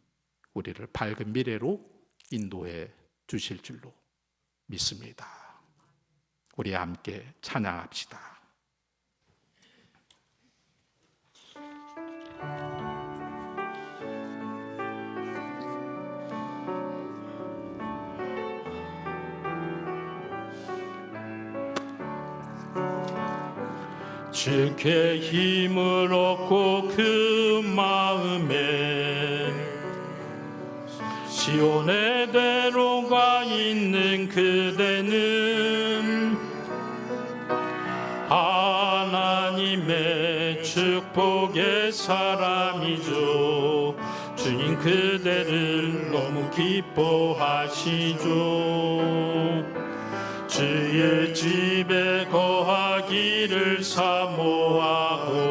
우리를 밝은 미래로 인도해 주실 줄로 믿습니다. 우리 함께 찬양합시다. 주께 힘을 얻고 그 마음에 시온의 대로가 있는 그대는 하나님의 축복의 사람이죠. 주님 그대를 너무 기뻐하시죠. 주의 집에 거하기를 사모하고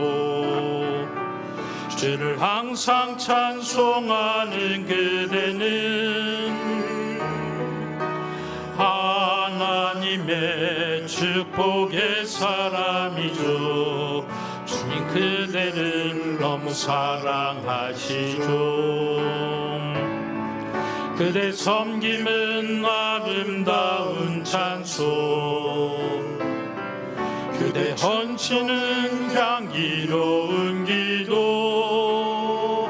주를 항상 찬송하는 그대는 하나님의 축복의 사람이죠. 주님 그대를 너무 사랑하시죠. 그대 섬김은 아름다운 찬송, 그대 헌치는 향기로운 기도,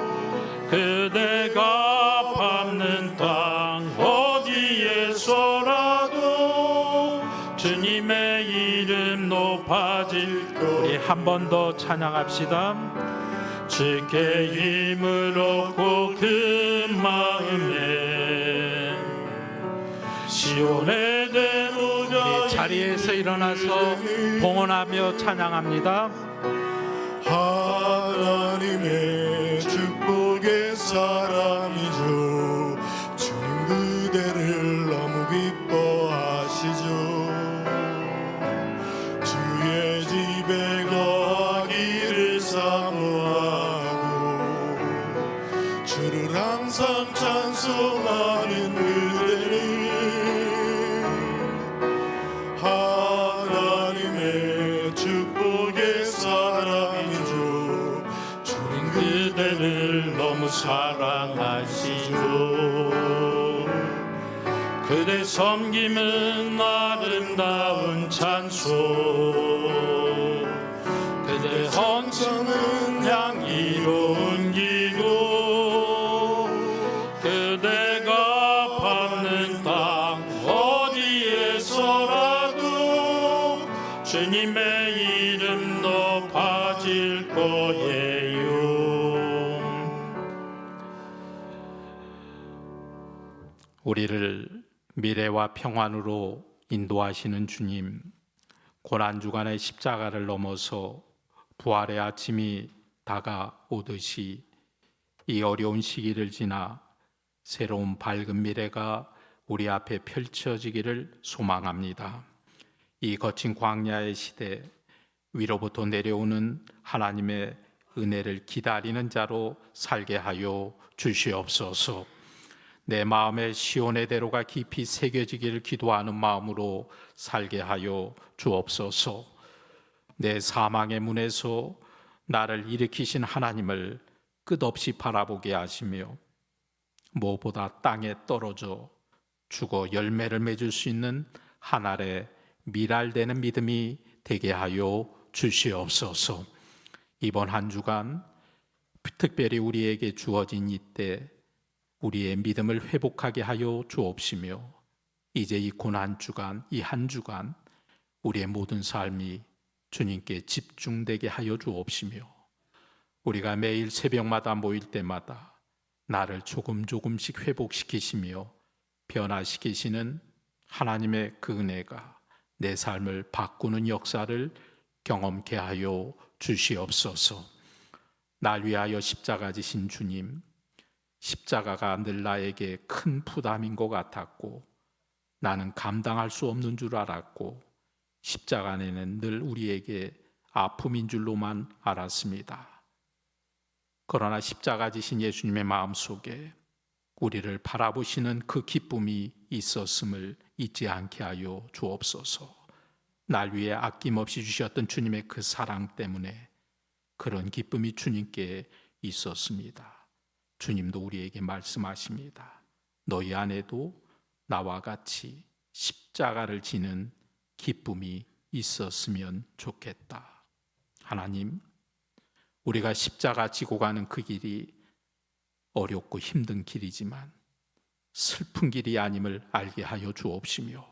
그대가 밟는 땅 어디에서라도 주님의 이름 높아질 것. 우리 한 번 더 찬양합시다. 주께 힘을 얻고 그 마음에 시온의 대로가 우리 자리에서 일어나서 봉헌하며 찬양합니다. 하나님의 축복의 사람이죠. 주님 그대를 너무 기뻐하시죠. 주의 집에 거하기를 사모하고 주를 항상 찬송하는 그대는 하나님의 축복의 사람이죠. 주님 그대를 너무 사랑하시죠. 그대 섬김은 아름다운 찬송, 그대 헌정은 향기로운 기도, 그대가 밟는 땅 어디에서라도 주님의 이름 높아질 거예요. 우리를 미래와 평안으로 인도하시는 주님, 고난주간의 십자가를 넘어서 부활의 아침이 다가오듯이 이 어려운 시기를 지나 새로운 밝은 미래가 우리 앞에 펼쳐지기를 소망합니다. 이 거친 광야의 시대, 위로부터 내려오는 하나님의 은혜를 기다리는 자로 살게 하여 주시옵소서. 내 마음에 시온의 대로가 깊이 새겨지기를 기도하는 마음으로 살게 하여 주옵소서. 내 사망의 문에서 나를 일으키신 하나님을 끝없이 바라보게 하시며 무엇보다 땅에 떨어져 죽어 열매를 맺을 수 있는 한 알의 밀알되는 믿음이 되게 하여 주시옵소서. 이번 한 주간 특별히 우리에게 주어진 이때 우리의 믿음을 회복하게 하여 주옵시며 이제 이 고난 주간, 이 한 주간 우리의 모든 삶이 주님께 집중되게 하여 주옵시며 우리가 매일 새벽마다 모일 때마다 나를 조금씩 회복시키시며 변화시키시는 하나님의 그 은혜가 내 삶을 바꾸는 역사를 경험케 하여 주시옵소서. 날 위하여 십자가 지신 주님, 십자가가 늘 나에게 큰 부담인 것 같았고 나는 감당할 수 없는 줄 알았고 십자가는 늘 우리에게 아픔인 줄로만 알았습니다. 그러나 십자가 지신 예수님의 마음속에 우리를 바라보시는 그 기쁨이 있었음을 잊지 않게 하여 주옵소서. 날 위해 아낌없이 주셨던 주님의 그 사랑 때문에 그런 기쁨이 주님께 있었습니다. 주님도 우리에게 말씀하십니다. 너희 안에도 나와 같이 십자가를 지는 기쁨이 있었으면 좋겠다. 하나님, 우리가 십자가 지고 가는 그 길이 어렵고 힘든 길이지만 슬픈 길이 아님을 알게 하여 주옵시며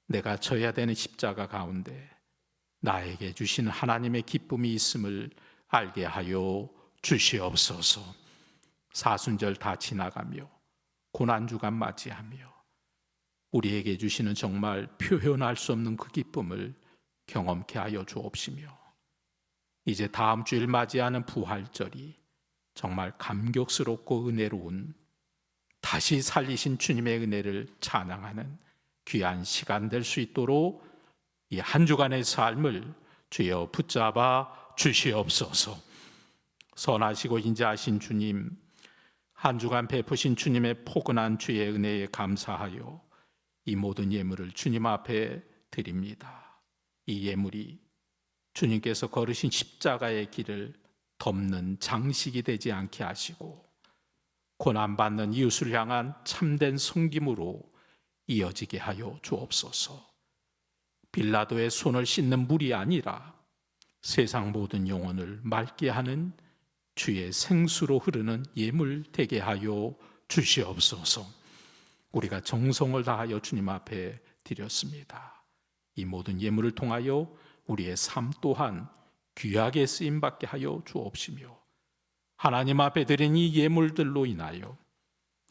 내가 져야 되는 십자가 가운데 나에게 주시는 하나님의 기쁨이 있음을 알게 하여 주시옵소서. 사순절 다 지나가며 고난주간 맞이하며 우리에게 주시는 정말 표현할 수 없는 그 기쁨을 경험케 하여 주옵시며 이제 다음 주일 맞이하는 부활절이 정말 감격스럽고 은혜로운 다시 살리신 주님의 은혜를 찬양하는 귀한 시간 될 수 있도록 이 한 주간의 삶을 주여 붙잡아 주시옵소서. 선하시고 인자하신 주님, 한 주간 베푸신 주님의 포근한 주의 은혜에 감사하여 이 모든 예물을 주님 앞에 드립니다. 이 예물이 주님께서 걸으신 십자가의 길을 덮는 장식이 되지 않게 하시고 고난받는 이웃을 향한 참된 섬김으로 이어지게 하여 주옵소서. 빌라도의 손을 씻는 물이 아니라 세상 모든 영혼을 맑게 하는 주의 생수로 흐르는 예물 되게 하여 주시옵소서. 우리가 정성을 다하여 주님 앞에 드렸습니다. 이 모든 예물을 통하여 우리의 삶 또한 귀하게 쓰임받게 하여 주옵시며 하나님 앞에 드린 이 예물들로 인하여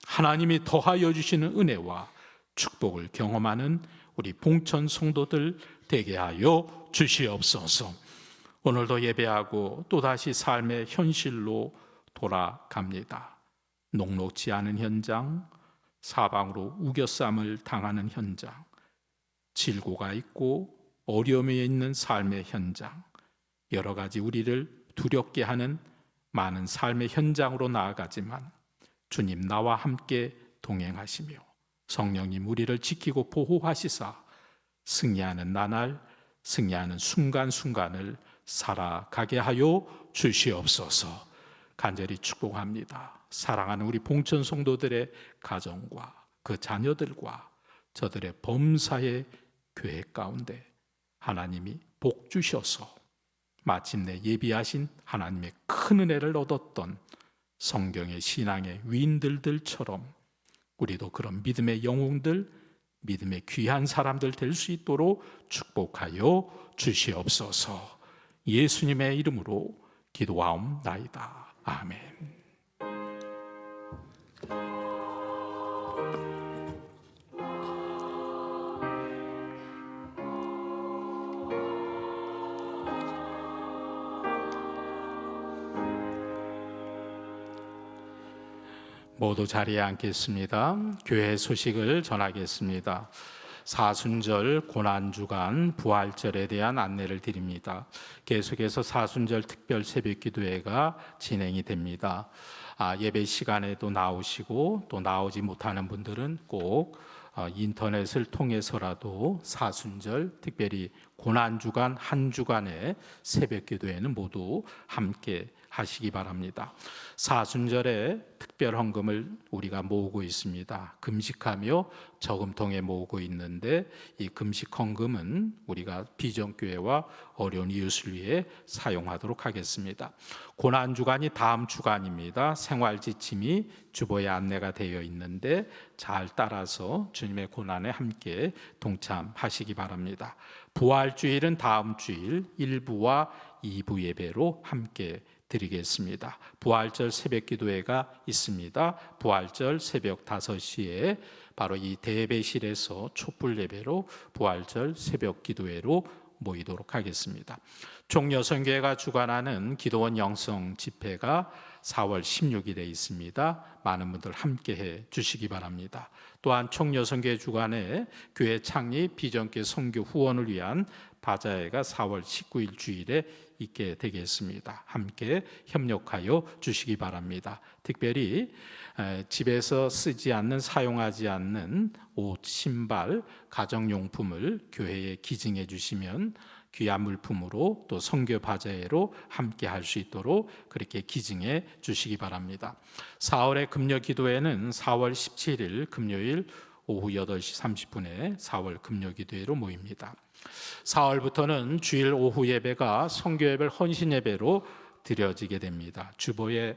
하나님이 더하여 주시는 은혜와 축복을 경험하는 우리 봉천 성도들 되게 하여 주시옵소서. 오늘도 예배하고 또다시 삶의 현실로 돌아갑니다. 녹록지 않은 현장, 사방으로 우겨쌈을 당하는 현장, 질고가 있고 어려움이 있는 삶의 현장, 여러 가지 우리를 두렵게 하는 많은 삶의 현장으로 나아가지만 주님 나와 함께 동행하시며 성령님 우리를 지키고 보호하시사 승리하는 나날, 승리하는 순간순간을 살아가게 하여 주시옵소서. 간절히 축복합니다. 사랑하는 우리 봉천 성도들의 가정과 그 자녀들과 저들의 범사의 교회 가운데 하나님이 복 주셔서 마침내 예비하신 하나님의 큰 은혜를 얻었던 성경의 신앙의 위인들처럼 우리도 그런 믿음의 영웅들, 믿음의 귀한 사람들 될 수 있도록 축복하여 주시옵소서. 예수님의 이름으로 기도하옵나이다. 아멘. 모두 자리에 앉겠습니다. 교회 소식을 전하겠습니다. 사순절 고난주간 부활절에 대한 안내를 드립니다. 계속해서 사순절 특별 새벽기도회가 진행이 됩니다. 예배 시간에도 나오시고 또 나오지 못하는 분들은 꼭 인터넷을 통해서라도 사순절 특별히 고난주간 한 주간의 새벽기도회는 모두 함께 하시기 바랍니다. 사순절에 특별 헌금을 우리가 모으고 있습니다. 금식하며 저금통에 모으고 있는데 이 금식 헌금은 우리가 비전교회와 어려운 이웃을 위해 사용하도록 하겠습니다. 고난주간이 다음 주간입니다. 생활지침이 주보에 안내가 되어 있는데 잘 따라서 주님의 고난에 함께 동참하시기 바랍니다. 부활주일은 다음 주일 1부와 2부 예배로 함께 드리겠습니다. 부활절 새벽기도회가 있습니다. 부활절 새벽 5시에 바로 이 대배실에서 촛불 예배로 부활절 새벽기도회로 모이도록 하겠습니다. 총여성교회가 주관하는 기도원 영성 집회가 4월 16일에 있습니다. 많은 분들 함께해 주시기 바랍니다. 또한 총여성교회 주관의 교회 창립 비전교 선교 후원을 위한 바자회가 4월 19일 주일에 있게 되겠습니다. 함께 협력하여 주시기 바랍니다. 특별히 집에서 쓰지 않는, 사용하지 않는 옷, 신발, 가정용품을 교회에 기증해 주시면 귀한 물품으로 또 선교 바자회로 함께 할 수 있도록 그렇게 기증해 주시기 바랍니다. 4월의 금요 기도회는 4월 17일 금요일 오후 8시 30분에 4월 금요 기도회로 모입니다. 4월부터는 주일 오후 예배가 선교 예배 헌신 예배로 드려지게 됩니다. 주보에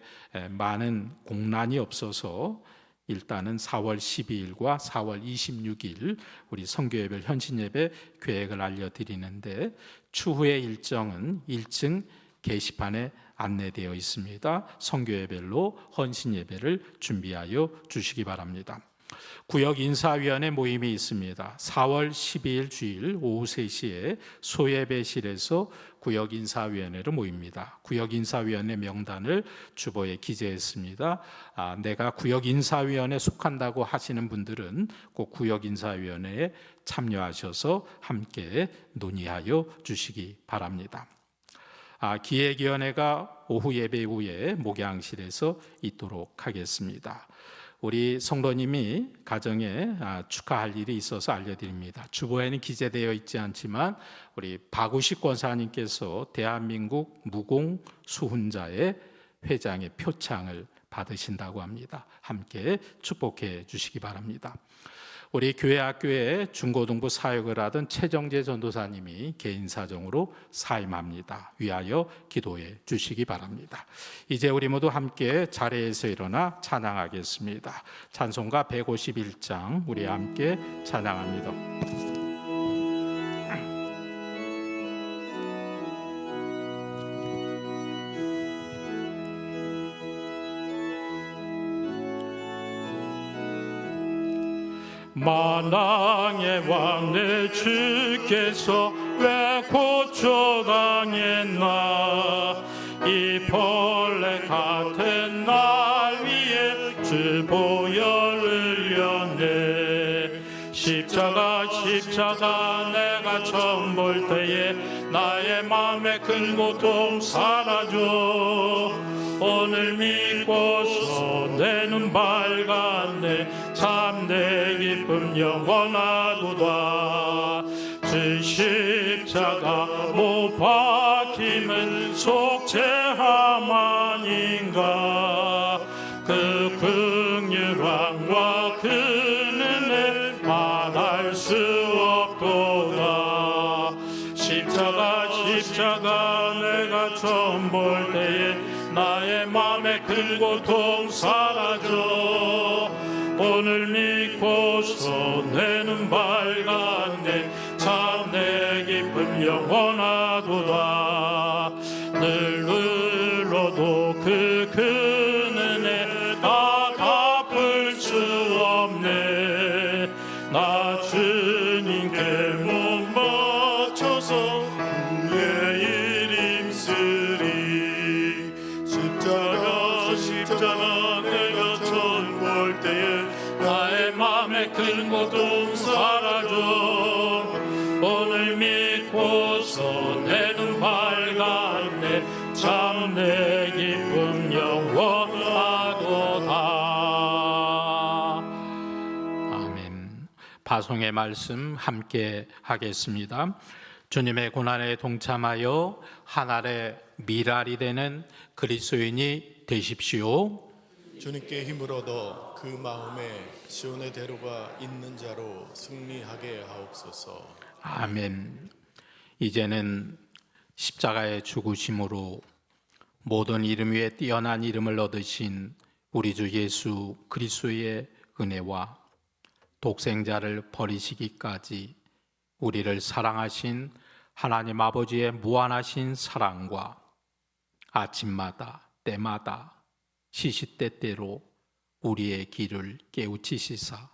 많은 공란이 없어서 일단은 4월 12일과 4월 26일 우리 선교예배 현신예배 계획을 알려드리는데 추후의 일정은 1층 게시판에 안내되어 있습니다. 선교예배로 헌신예배를 준비하여 주시기 바랍니다. 구역인사위원회 모임이 있습니다. 4월 12일 주일 오후 3시에 소예배실에서 구역인사위원회로 모입니다. 구역인사위원회 명단을 주보에 기재했습니다. 내가 구역인사위원회에 속한다고 하시는 분들은 꼭 구역인사위원회에 참여하셔서 함께 논의하여 주시기 바랍니다. 기획위원회가 오후 예배 후에 목양실에서 있도록 하겠습니다. 우리 성도님이 가정에 축하할 일이 있어서 알려드립니다. 주보에는 기재되어 있지 않지만 우리 박우식 권사님께서 대한민국 무공 수훈자의 회장의 표창을 받으신다고 합니다. 함께 축복해 주시기 바랍니다. 우리 교회 학교에 중고등부 사역을 하던 최정재 전도사님이 개인 사정으로 사임합니다. 위하여 기도해 주시기 바랍니다. 이제 우리 모두 함께 자리에서 일어나 찬양하겠습니다. 찬송가 151장 우리 함께 찬양합니다. 만왕의 왕 내 주께서 왜 고초당했나 이 벌레 같은 날 위에 주 보혈을 흘렸네 십자가 내가 처음 볼 때에 나의 마음의 큰 고통 사라져 오늘 믿고서 내 눈 밝았네 참 내 기쁨 영원하도다 주 십자가 못 박힘은 속죄함 아닌가 그 긍휼함과 그 은혜 말할 수 없도다 십자가 내가 처음 볼 때에 나의 맘의 큰 고통 사라져 오늘 믿고서 내 눈 밝았네 참 내 기쁨 영원하도다 늘 눌러도 그 큰 은혜 나 갚을 수 없네 나 주님께 못 맞춰서 그의 일 힘쓰리 십자가 내가 처음 볼 때에 나의 맘의 큰 고통 사라져 오늘 믿고서 내 눈 밝았네 참 내 기쁨 영원하도다 아멘. 파송의 말씀 함께 하겠습니다. 주님의 고난에 동참하여 하늘의 미랄이 되는 그리스도인이 되십시오. 주님께 힘을 얻어 그 마음에 시온의 대로가 있는 자로 승리하게 하옵소서. 아멘. 이제는 십자가의 죽으심으로 모든 이름 위에 뛰어난 이름을 얻으신 우리 주 예수 그리스도의 은혜와 독생자를 버리시기까지 우리를 사랑하신 하나님 아버지의 무한하신 사랑과 아침마다 때마다 시시때때로 우리의 길을 깨우치시사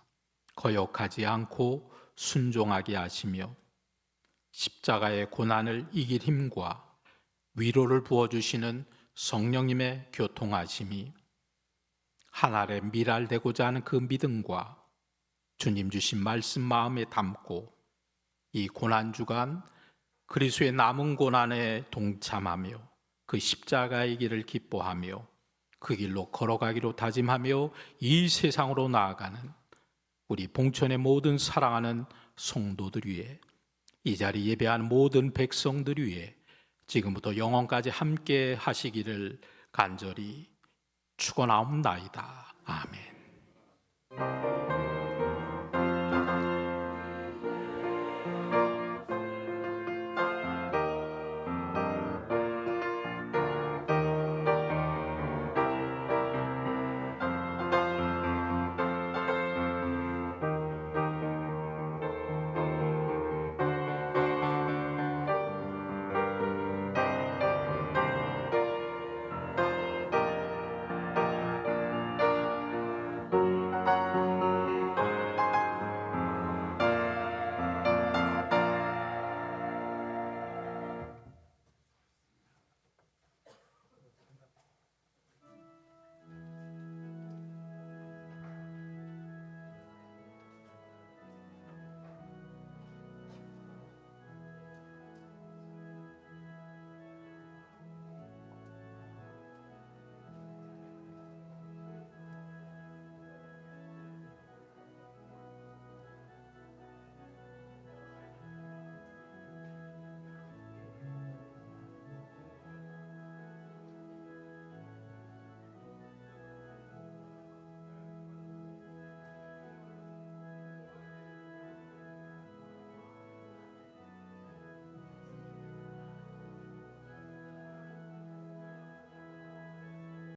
거역하지 않고 순종하게 하시며 십자가의 고난을 이길 힘과 위로를 부어주시는 성령님의 교통하심이 하늘에 미랄되고자 하는 그 믿음과 주님 주신 말씀 마음에 담고 이 고난주간 그리스도의 남은 고난에 동참하며 그 십자가의 길을 기뻐하며 그 길로 걸어가기로 다짐하며 이 세상으로 나아가는 우리 봉천의 모든 사랑하는 성도들 위해 이 자리 예배하는 모든 백성들 위해 지금부터 영원까지 함께 하시기를 간절히 축원하옵나이다. 아멘.